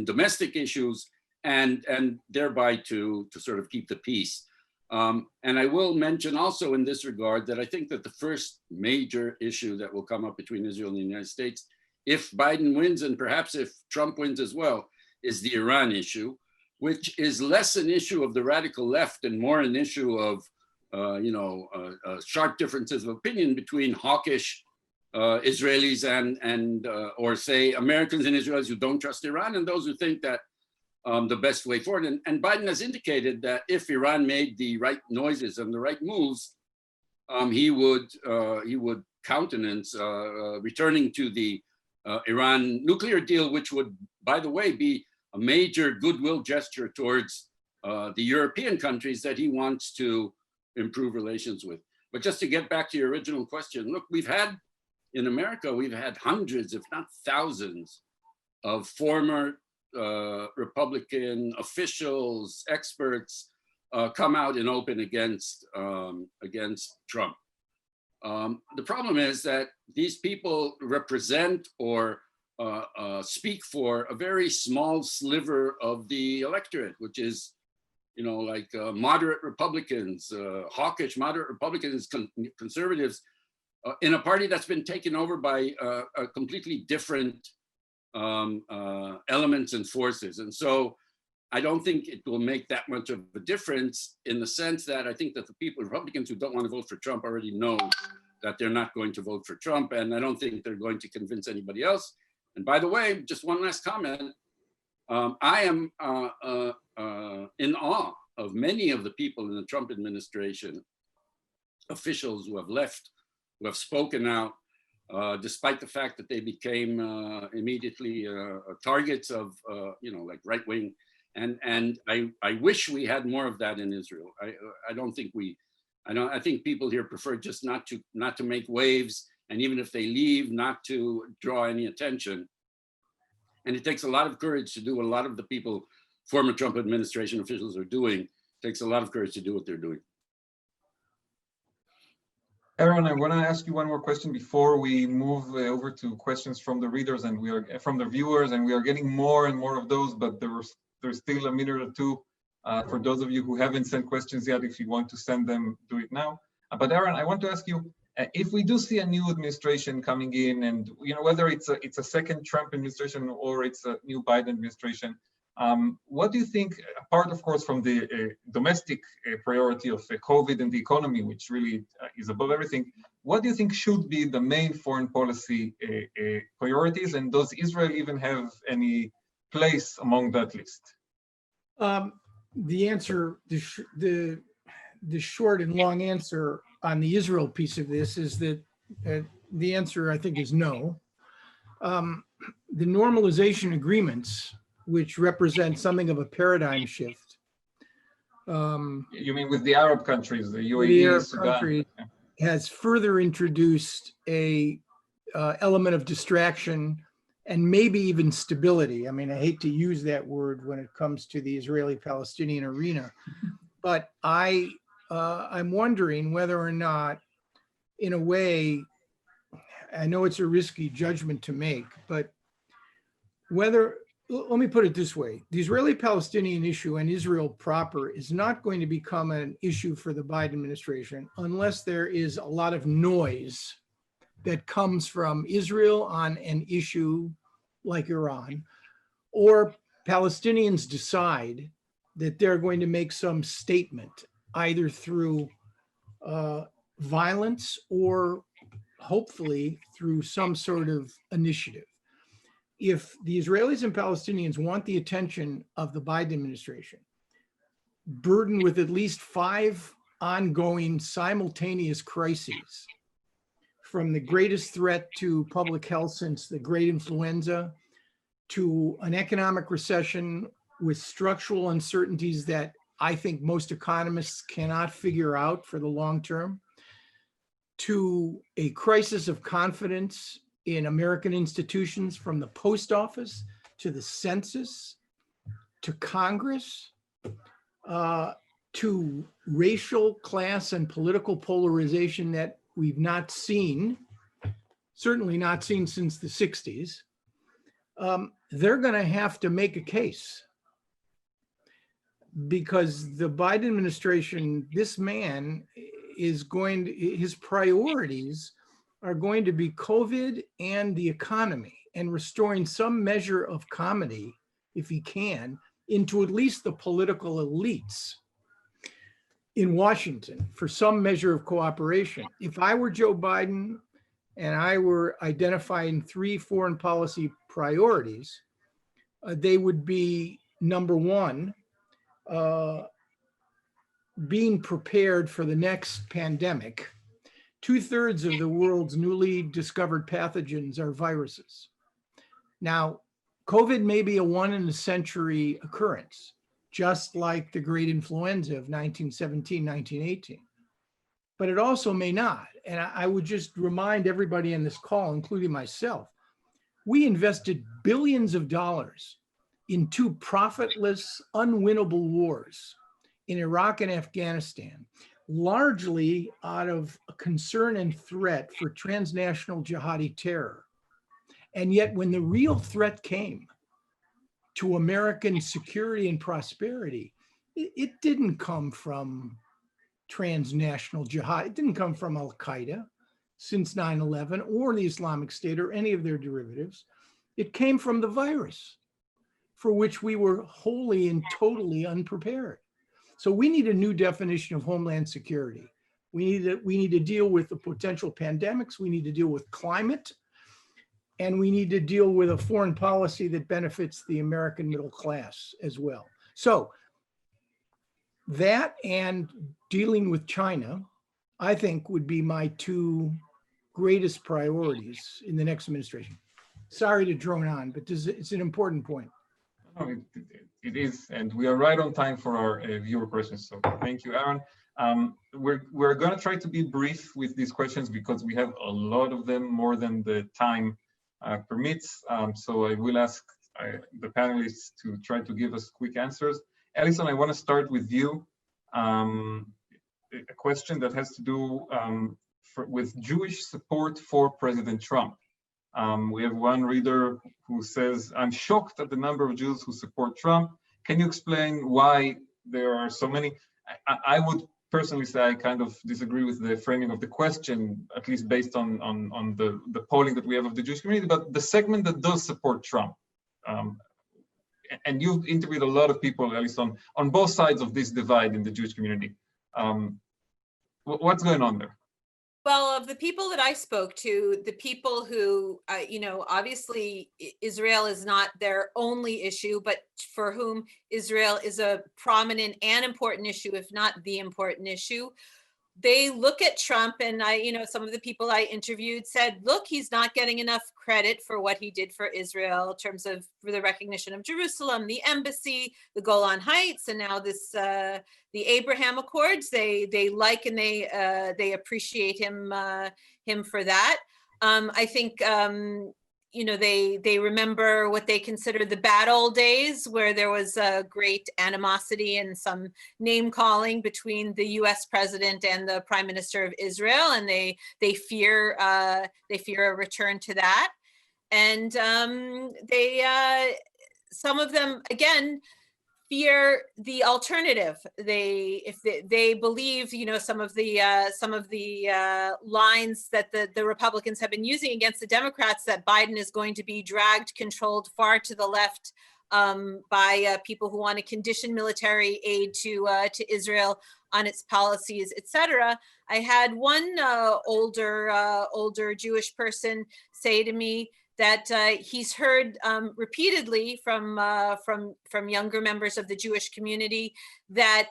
domestic issues, and thereby to sort of keep the peace. And I will mention also in this regard that I think that the first major issue that will come up between Israel and the United States, if Biden wins, and perhaps if Trump wins as well, is the Iran issue, which is less an issue of the radical left and more an issue of, sharp differences of opinion between hawkish Israelis and or say Americans and Israelis who don't trust Iran, and those who think that the best way forward. And Biden has indicated that if Iran made the right noises and the right moves, he would countenance returning to the Iran nuclear deal, which would, by the way, be a major goodwill gesture towards the European countries that he wants to improve relations with. But just to get back to your original question, look, in America, we've had hundreds, if not thousands, of former Republican officials, experts, come out and open against Trump. The problem is that these people represent or speak for a very small sliver of the electorate, which is, like moderate Republicans, hawkish moderate Republicans, conservatives, in a party that's been taken over by a completely different elements and forces. And so I don't think it will make that much of a difference, in the sense that I think that the Republicans who don't want to vote for Trump already know that they're not going to vote for Trump. And I don't think they're going to convince anybody else. And by the way, just one last comment. I am in awe of many of the people in the Trump administration, officials who have left, who have spoken out, despite the fact that they became immediately targets of, like right-wing. And I wish we had more of that in Israel. I think people here prefer just not to make waves, and even if they leave, not to draw any attention. And it takes a lot of courage to do what a lot of the people, former Trump administration officials, are doing. It takes a lot of courage to do what they're doing. Aaron, I want to ask you one more question before we move over to questions from the readers and from the viewers, and we are getting more and more of those, but there's still a minute or two for those of you who haven't sent questions yet. If you want to send them, do it now. But Aaron, I want to ask you, if we do see a new administration coming in, and whether it's a second Trump administration or it's a new Biden administration, what do you think, apart of course from the domestic priority of COVID and the economy, which really is above everything, what do you think should be the main foreign policy priorities, and does Israel even have any place among that list? The answer, the short and long answer on the Israel piece of this is that the answer, I think, is no. The normalization agreements, which represent something of a paradigm shift. You mean with the Arab countries, the UAE, the Arab Sudan? country has further introduced a element of distraction and maybe even stability. I mean, I hate to use that word when it comes to the Israeli-Palestinian arena, but I'm wondering whether or not, in a way, I know it's a risky judgment to make, but let me put it this way. The Israeli-Palestinian issue and Israel proper is not going to become an issue for the Biden administration unless there is a lot of noise that comes from Israel on an issue like Iran, or Palestinians decide that they're going to make some statement, either through violence or hopefully through some sort of initiative. If the Israelis and Palestinians want the attention of the Biden administration, burdened with at least 5 ongoing simultaneous crises, from the greatest threat to public health since the great influenza, to an economic recession with structural uncertainties that I think most economists cannot figure out for the long term, to a crisis of confidence in American institutions, from the post office to the census to Congress, to racial, class, and political polarization that we've not seen, certainly not seen since the 60s, they're going to have to make a case. Because the Biden administration, this man his priorities are going to be COVID and the economy, and restoring some measure of comedy, if he can, into at least the political elites in Washington for some measure of cooperation. If I were Joe Biden and I were identifying 3 foreign policy priorities, they would be, number one, being prepared for the next pandemic. 2/3 of the world's newly discovered pathogens are viruses. Now, COVID may be a 1 in a century occurrence, just like the great influenza of 1917, 1918. but it also may not. And I would just remind everybody on this call, including myself, we invested billions of dollars in two profitless, unwinnable wars in Iraq and Afghanistan, largely out of a concern and threat for transnational jihadi terror. And yet when the real threat came to American security and prosperity, it didn't come from transnational jihad. It didn't come from Al-Qaeda since 9/11 or the Islamic State or any of their derivatives. It came from the virus, for which we were wholly and totally unprepared. So we need a new definition of homeland security. We need to deal with the potential pandemics. We need to deal with climate. And we need to deal with a foreign policy that benefits the American middle class as well. So that and dealing with China, I think, would be my two greatest priorities in the next administration. Sorry to drone on, but it's an important point. No, it is, and we are right on time for our viewer questions. So thank you, Aaron. We're going to try to be brief with these questions because we have a lot of them, more than the time permits. So I will ask the panelists to try to give us quick answers. Alison, I want to start with you. A question that has to do with Jewish support for President Trump. We have one reader who says, I'm shocked at the number of Jews who support Trump. Can you explain why there are so many? I would personally say I kind of disagree with the framing of the question, at least based on the polling that we have of the Jewish community, but the segment that does support Trump. And you've interviewed a lot of people, Alison, on both sides of this divide in the Jewish community. What's going on there? Well, of the people that I spoke to, the people who, obviously Israel is not their only issue, but for whom Israel is a prominent and important issue, if not the important issue, they look at Trump, and some of the people I interviewed said, look, he's not getting enough credit for what he did for Israel in terms of for the recognition of Jerusalem, the embassy, the Golan Heights, and now this the Abraham Accords. They like and they appreciate him for that. I think they remember what they consider the bad old days, where there was a great animosity and some name calling between the U.S. president and the prime minister of Israel, and they fear a return to that. And some of them again fear the alternative. They believe, some of the lines that the Republicans have been using against the Democrats, that Biden is going to be dragged, controlled far to the left by people who want to condition military aid to Israel on its policies, etc. I had one older Jewish person say to me that he's heard repeatedly from younger members of the Jewish community that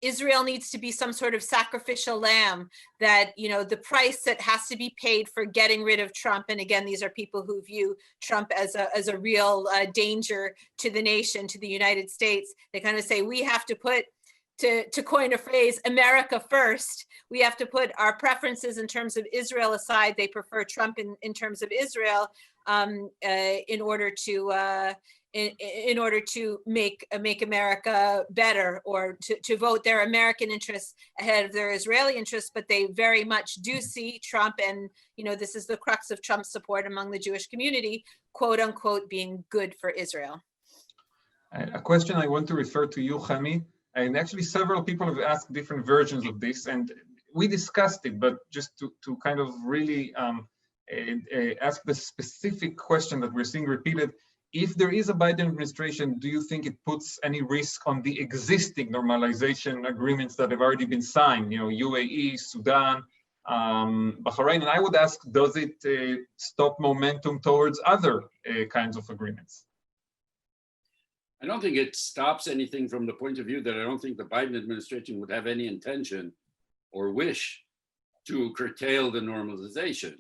Israel needs to be some sort of sacrificial lamb, that, the price that has to be paid for getting rid of Trump. And again, these are people who view Trump as a real danger to the nation, to the United States. They kind of say, we have to put, to coin a phrase, America first. We have to put our preferences in terms of Israel aside. They prefer Trump in terms of Israel in order to make America better, or to vote their American interests ahead of their Israeli interests. But they very much do see Trump, and this is the crux of Trump's support among the Jewish community, quote unquote, being good for Israel. A question I want to refer to you, Chami, and actually several people have asked different versions of this, and we discussed it, but just to kind of really ask the specific question that we're seeing repeated. If there is a Biden administration, do you think it puts any risk on the existing normalization agreements that have already been signed, UAE, Sudan, Bahrain? And I would ask, does it stop momentum towards other kinds of agreements? I don't think it stops anything from the point of view that I don't think the Biden administration would have any intention or wish to curtail the normalization.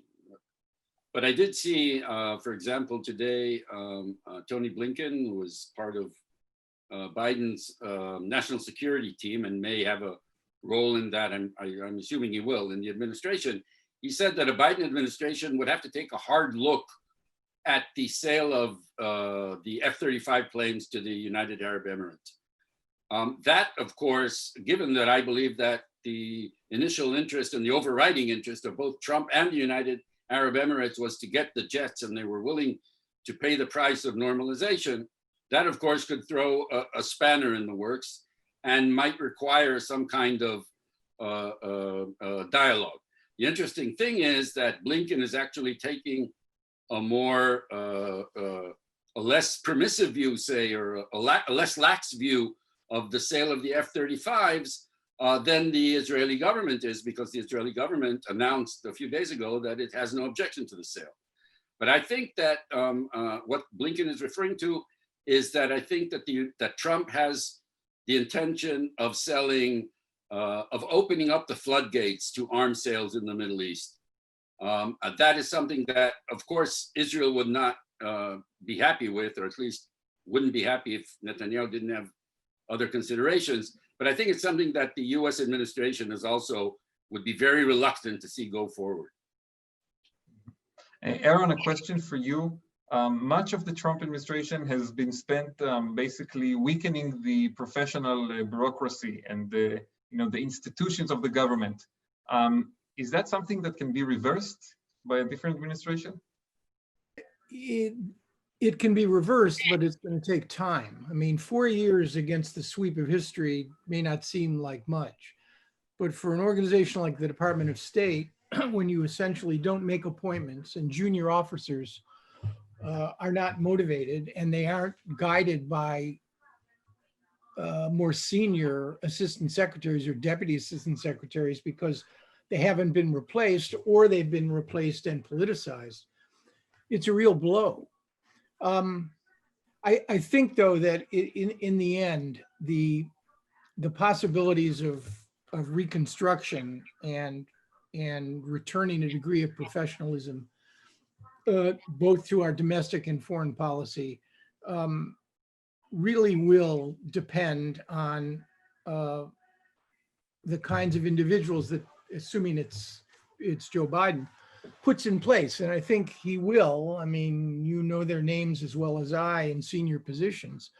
But I did see, for example, today, Tony Blinken, who was part of Biden's national security team and may have a role in that. I'm assuming he will in the administration. He said that a Biden administration would have to take a hard look at the sale of the F-35 planes to the United Arab Emirates. That, of course, given that I believe that the initial interest and the overriding interest of both Trump and the United Arab Emirates was to get the jets, and they were willing to pay the price of normalization, that, of course, could throw a spanner in the works and might require some kind of dialogue. The interesting thing is that Blinken is actually taking a more, a less permissive view, say, or a less lax view of the sale of the F-35s than the Israeli government is, because the Israeli government announced a few days ago that it has no objection to the sale. But I think that what Blinken is referring to is that I think that that Trump has the intention of selling, of opening up the floodgates to arms sales in the Middle East. That is something that, of course, Israel would not be happy with, or at least wouldn't be happy if Netanyahu didn't have other considerations. But I think it's something that the US administration is also would be very reluctant to see go forward. Aaron, a question for you. Much of the Trump administration has been spent basically weakening the professional bureaucracy and the institutions of the government. Is that something that can be reversed by a different administration? It can be reversed, but it's going to take time. I mean, 4 years against the sweep of history may not seem like much, but for an organization like the Department of State, when you essentially don't make appointments and junior officers are not motivated and they aren't guided by more senior assistant secretaries or deputy assistant secretaries because they haven't been replaced or they've been replaced and politicized, it's a real blow. I think, though, that in the end, the possibilities of reconstruction and returning a degree of professionalism, both to our domestic and foreign policy, really will depend on the kinds of individuals that, assuming it's Joe Biden, puts in place. And I think he will. I mean, you know their names as well as I in senior positions.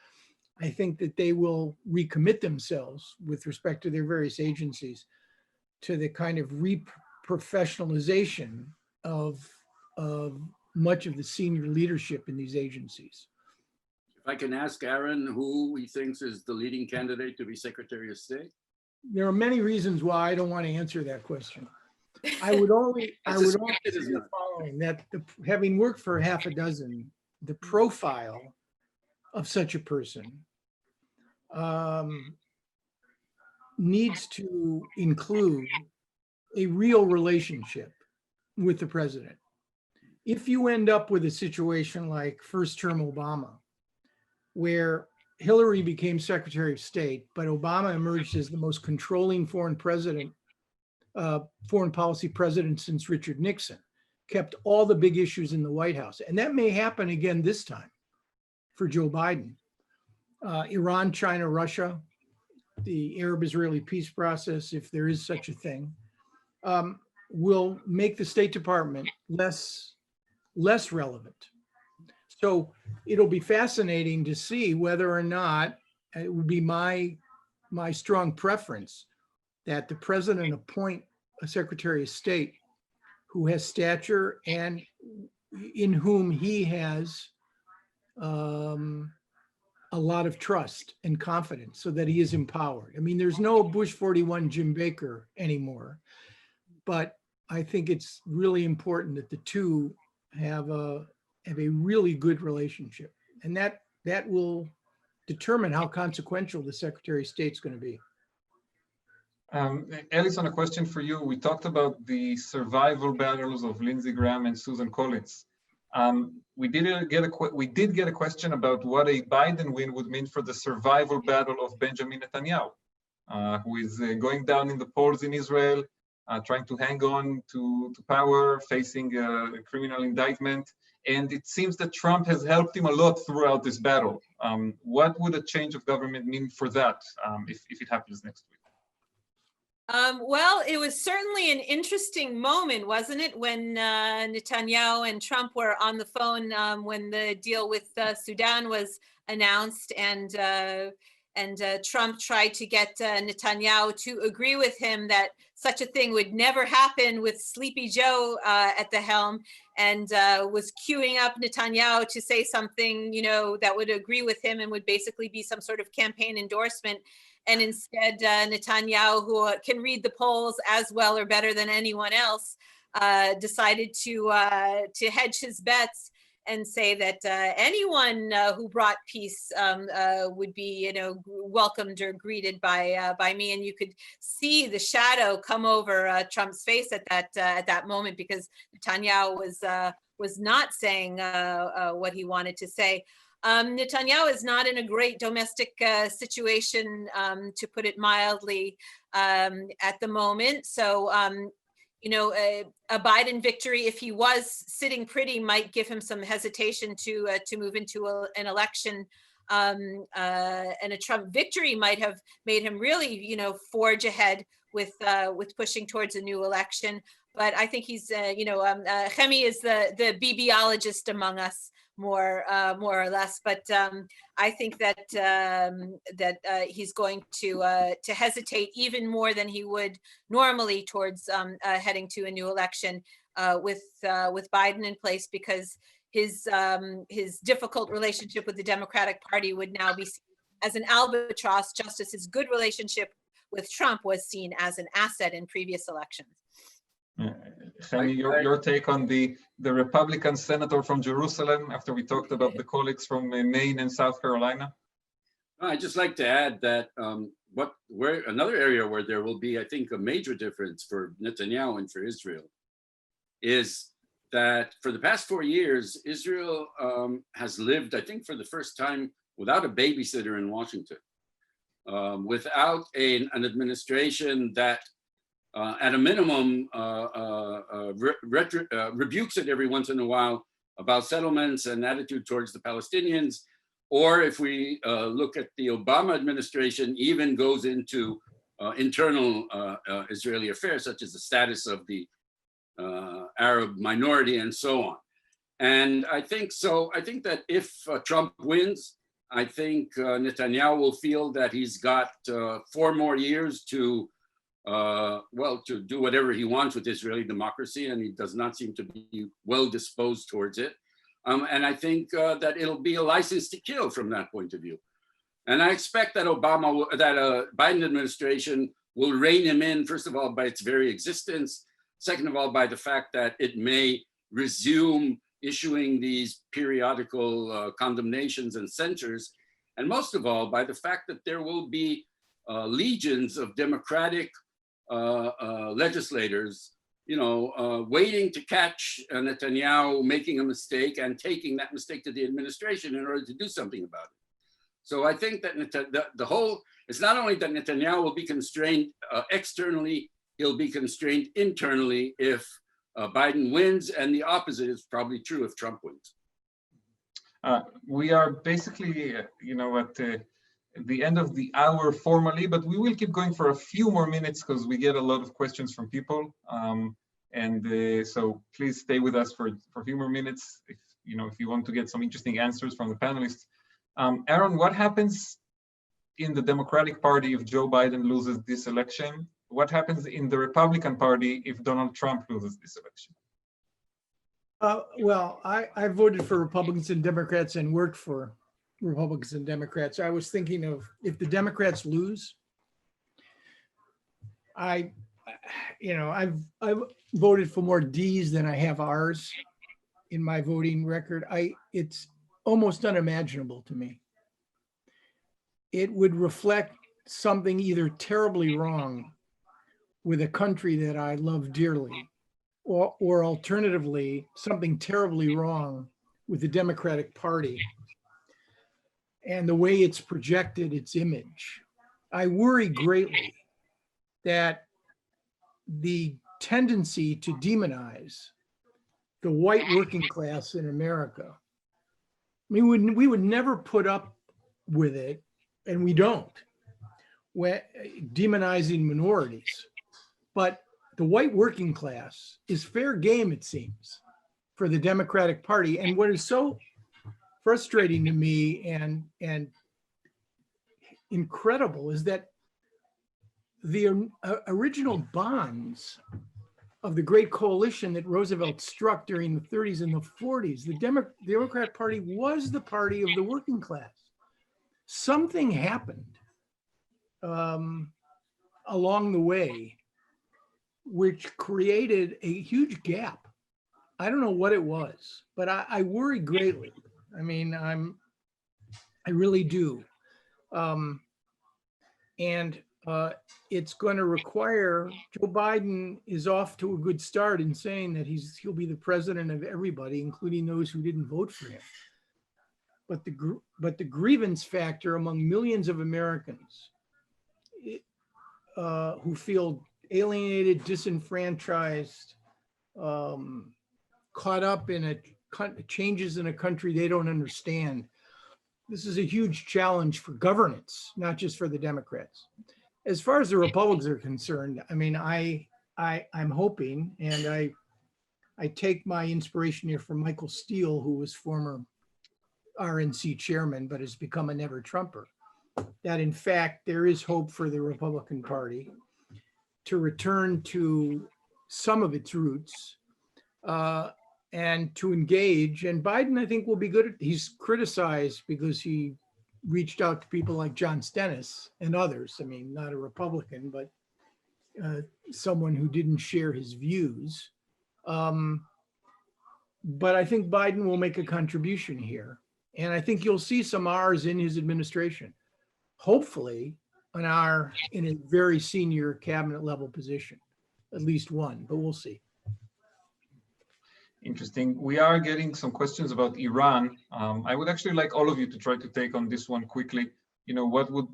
I think that they will recommit themselves with respect to their various agencies to the kind of reprofessionalization of much of the senior leadership in these agencies. If I can ask Aaron who he thinks is the leading candidate to be Secretary of State? There are many reasons why I don't want to answer that question. I would only say the following, that having worked for half a dozen, the profile of such a person needs to include a real relationship with the president. If you end up with a situation like first term Obama, where Hillary became Secretary of State, but Obama emerged as the most controlling foreign policy president since Richard Nixon, kept all the big issues in the White House. And that may happen again this time for Joe Biden. Iran, China, Russia, the Arab-Israeli peace process, if there is such a thing, will make the State Department less relevant. So it'll be fascinating to see whether or not, it would be my strong preference that the president appoint a Secretary of State who has stature and in whom he has a lot of trust and confidence so that he is empowered. I mean, there's no Bush 41 Jim Baker anymore, but I think it's really important that the two have a really good relationship, and that will determine how consequential the Secretary of State's going to be. Alison, a question for you. We talked about the survival battles of Lindsey Graham and Susan Collins. We did get a question about what a Biden win would mean for the survival battle of Benjamin Netanyahu, who is going down in the polls in Israel, trying to hang on to power, facing a criminal indictment. And it seems that Trump has helped him a lot throughout this battle. What would a change of government mean for that if it happens next week? Well, it was certainly an interesting moment, wasn't it, when Netanyahu and Trump were on the phone when the deal with Sudan was announced, and Trump tried to get Netanyahu to agree with him that such a thing would never happen with Sleepy Joe at the helm, and was queuing up Netanyahu to say something, that would agree with him and would basically be some sort of campaign endorsement. And instead, Netanyahu, who can read the polls as well or better than anyone else, decided to hedge his bets and say that anyone who brought peace would be, welcomed or greeted by me. And you could see the shadow come over Trump's face at that moment, because Netanyahu was not saying what he wanted to say. Netanyahu is not in a great domestic situation, to put it mildly, at the moment. So, a Biden victory, if he was sitting pretty, might give him some hesitation to move into an election. And a Trump victory might have made him really, forge ahead with pushing towards a new election. But I think he's, Chemi is the Bibiologist among us, more or less. But I think that he's going to hesitate even more than he would normally towards heading to a new election with Biden in place, because his difficult relationship with the Democratic Party would now be seen as an albatross, just as his good relationship with Trump was seen as an asset in previous elections. Chemi, your take on the Republican senator from Jerusalem, after we talked about the colleagues from Maine and South Carolina? I'd just like to add that where another area where there will be, I think, a major difference for Netanyahu and for Israel is that for the past 4 years, Israel has lived, I think, for the first time without a babysitter in Washington, without an administration that at a minimum, rebukes it every once in a while about settlements and attitude towards the Palestinians. Or if we look at the Obama administration, even goes into internal Israeli affairs, such as the status of the Arab minority and so on. And I think that if Trump wins, I think Netanyahu will feel that he's got 4 more years to do whatever he wants with Israeli democracy, and he does not seem to be well disposed towards it. And I think that it'll be a license to kill from that point of view. And I expect that Biden administration will rein him in, first of all, by its very existence. Second of all, by the fact that it may resume issuing these periodical condemnations and censures. And most of all, by the fact that there will be legions of Democratic legislators, waiting to catch Netanyahu making a mistake and taking that mistake to the administration in order to do something about it. So I think that it's not only that Netanyahu will be constrained externally, he'll be constrained internally if Biden wins, and the opposite is probably true if Trump wins. We are basically, at the end of the hour formally, but we will keep going for a few more minutes because we get a lot of questions from people. So please stay with us for a few more minutes if you want to get some interesting answers from the panelists. Aaron, what happens in the Democratic Party if Joe Biden loses this election? What happens in the Republican Party if Donald Trump loses this election? Well, I voted for Republicans and Democrats and worked for Republicans and Democrats. I was thinking of, if the Democrats lose, I've voted for more D's than I have R's in my voting record. It's almost unimaginable to me. It would reflect something either terribly wrong with a country that I love dearly, or alternatively, something terribly wrong with the Democratic Party and the way it's projected its image. I worry greatly that the tendency to demonize the white working class in America, we would never put up with it, and we don't, demonizing minorities. But the white working class is fair game, it seems, for the Democratic Party. And what is so frustrating to me and incredible is that the original bonds of the great coalition that Roosevelt struck during the 30s and the 40s, the Democratic Party was the party of the working class. Something happened along the way, which created a huge gap. I don't know what it was, but I worry greatly. I mean, I really do. It's going to require, Joe Biden is off to a good start in saying that he'll be the president of everybody, including those who didn't vote for him. But the grievance factor among millions of Americans who feel alienated, disenfranchised, caught up in changes in a country they don't understand. This is a huge challenge for governance, not just for the Democrats. As far as the Republicans are concerned, I mean, I'm hoping, and I take my inspiration here from Michael Steele, who was former RNC chairman, but has become a never Trumper, that in fact, there is hope for the Republican Party to return to some of its roots and to engage. And Biden, I think, will be good. He's criticized because he reached out to people like John Stennis and others. I mean, not a Republican, but someone who didn't share his views. But I think Biden will make a contribution here. And I think you'll see some R's in his administration, hopefully in a very senior cabinet level position, at least one, but we'll see. Interesting. We are getting some questions about Iran. I would actually like all of you to try to take on this one quickly. You know, what would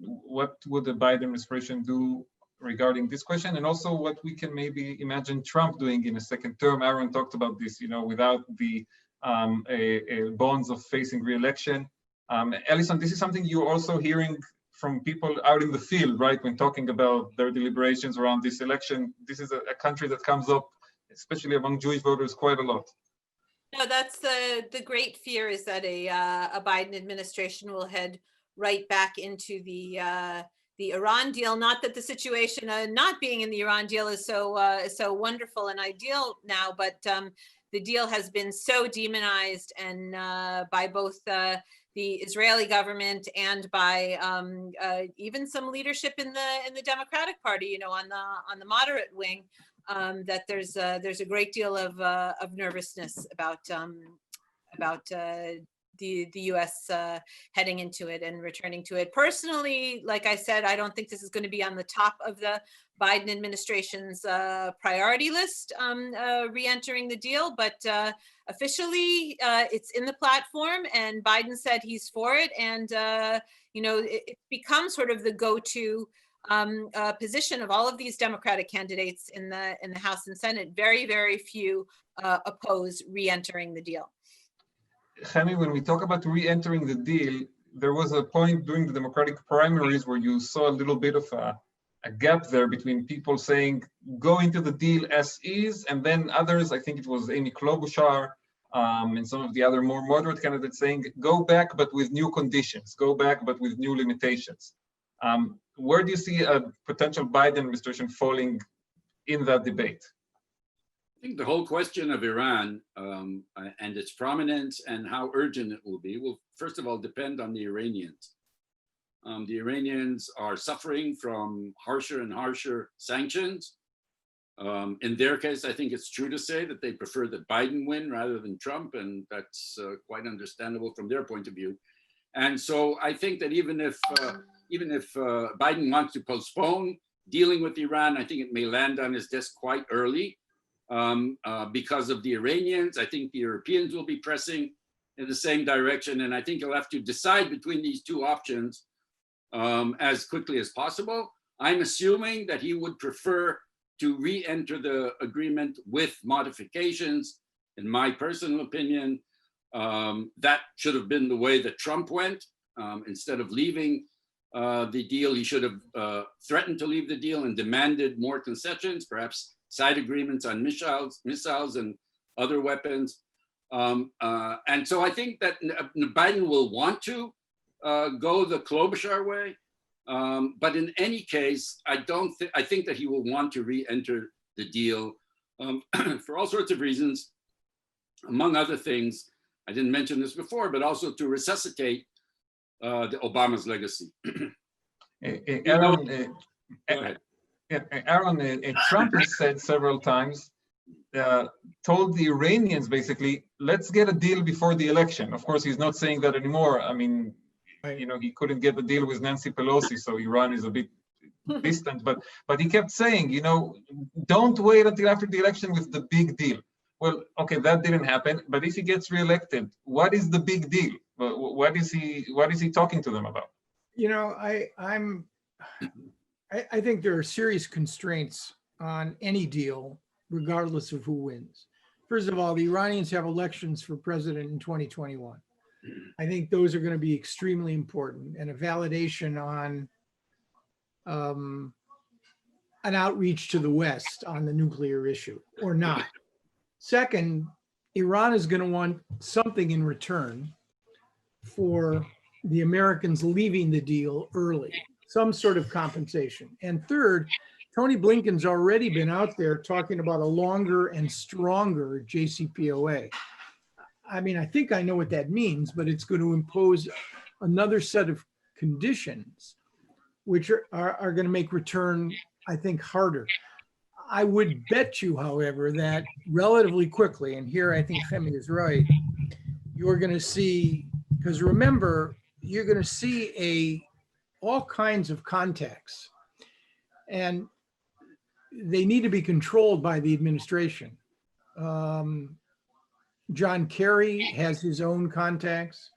the Biden administration do regarding this question, and also what we can maybe imagine Trump doing in a second term? Aaron talked about this, you know, without the bonds of facing re-election. Ellison, this is something you're also hearing from people out in the field, right? When talking about their deliberations around this election, this is a country that comes up, especially among Jewish voters, quite a lot. No, that's the great fear, is that a Biden administration will head right back into the Iran deal. Not that the situation not being in the Iran deal is so wonderful and ideal now, but the deal has been so demonized and by both the Israeli government and by even some leadership in the Democratic Party, you know, on the moderate wing. That there's a great deal of nervousness about the U.S. heading into it and returning to it. Personally, like I said, I don't think this is going to be on the top of the Biden administration's priority list, re-entering the deal, but officially it's in the platform, and Biden said he's for it, and you know, it becomes sort of the go-to position of all of these Democratic candidates in the House and Senate. Very, very few oppose re-entering the deal. Chemi, when we talk about re-entering the deal, there was a point during the Democratic primaries where you saw a little bit of a gap there between people saying, go into the deal as is, and then others, I think it was Amy Klobuchar and some of the other more moderate candidates saying, go back, but with new conditions, go back, but with new limitations. Where do you see a potential Biden administration falling in that debate? I think the whole question of Iran and its prominence and how urgent it will be will, first of all, depend on the Iranians. The Iranians are suffering from harsher and harsher sanctions. In their case, I think it's true to say that they prefer that Biden win rather than Trump, and that's quite understandable from their point of view. And so I think that even if Biden wants to postpone dealing with Iran, I think it may land on his desk quite early. Because of the Iranians, I think the Europeans will be pressing in the same direction, and I think he'll have to decide between these two options as quickly as possible. I'm assuming that he would prefer to re-enter the agreement with modifications. In my personal opinion, that should have been the way that Trump went. Instead of leaving the deal. He should have threatened to leave the deal and demanded more concessions, perhaps side agreements on missiles and other weapons. And so I think that Biden will want to go the Klobuchar way. But in any case, I think that he will want to re-enter the deal for all sorts of reasons. Among other things, I didn't mention this before, but also to resuscitate the Obama's legacy. Aaron, Trump has said several times, told the Iranians basically, let's get a deal before the election. Of course, he's not saying that anymore. I mean, you know, he couldn't get the deal with Nancy Pelosi, so Iran is a bit distant. But he kept saying, you know, don't wait until after the election with the big deal. Well, okay, that didn't happen. But if he gets reelected, what is the big deal? What is he talking to them about? You know, I think there are serious constraints on any deal, regardless of who wins. First of all, the Iranians have elections for president in 2021. I think those are going to be extremely important, and a validation on an outreach to the West on the nuclear issue, or not. Second, Iran is going to want something in return for the Americans leaving the deal early, some sort of compensation. And third, Tony Blinken's already been out there talking about a longer and stronger JCPOA. I mean, I think I know what that means, but it's going to impose another set of conditions which are going to make return, I think, harder. I would bet you, however, that relatively quickly, and here I think Femi is right, you're going to see, because remember, you're going to see all kinds of contacts, and they need to be controlled by the administration. John Kerry has his own contacts.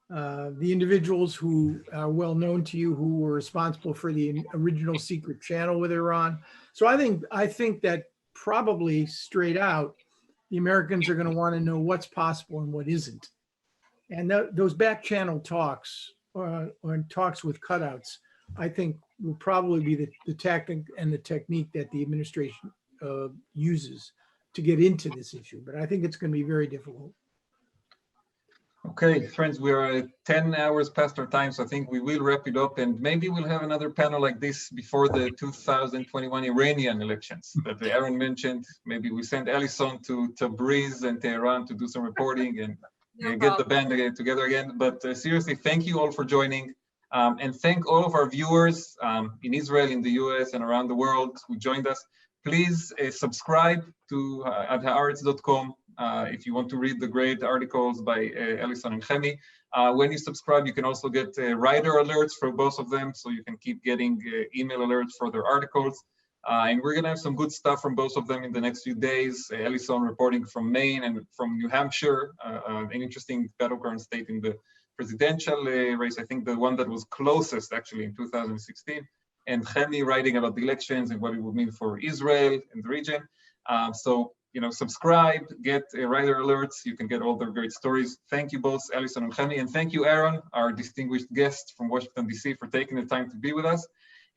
The individuals who are well known to you, who were responsible for the original secret channel with Iran. So I think that probably straight out, the Americans are going to want to know what's possible and what isn't. And those back channel talks or talks with cutouts, I think will probably be the tactic and the technique that the administration uses to get into this issue. But I think it's going to be very difficult. Okay, friends, we are 10 hours past our time, so I think we will wrap it up, and maybe we'll have another panel like this before the 2021 Iranian elections that Aaron mentioned. Maybe we send Alison to Tabriz and Tehran to do some reporting and get the band together again. But seriously, thank you all for joining, and thank all of our viewers in Israel, in the US, and around the world who joined us. Please subscribe to at Haaretz.com. If you want to read the great articles by Alison and Chemi. When you subscribe, you can also get writer alerts for both of them, so you can keep getting email alerts for their articles. And we're going to have some good stuff from both of them in the next few days. Alison reporting from Maine and from New Hampshire, an interesting battleground state in the presidential race. I think the one that was closest actually in 2016. And Chemi writing about the elections and what it would mean for Israel and the region. So, you know, subscribe, get writer alerts. You can get all their great stories. Thank you both, Alison and Chemi, and thank you, Aaron, our distinguished guest from Washington, D.C., for taking the time to be with us.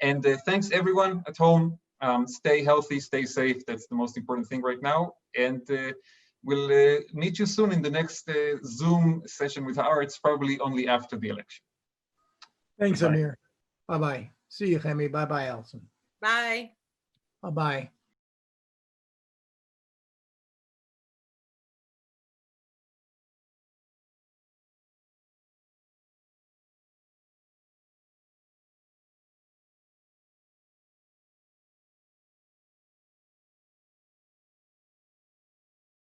And thanks, everyone at home. Stay healthy, stay safe. That's the most important thing right now. And we'll meet you soon in the next Zoom session with Haaretz, probably only after the election. Thanks, Amir. Bye-bye. See you, Chemi. Bye-bye, Alison. Bye. Bye-bye.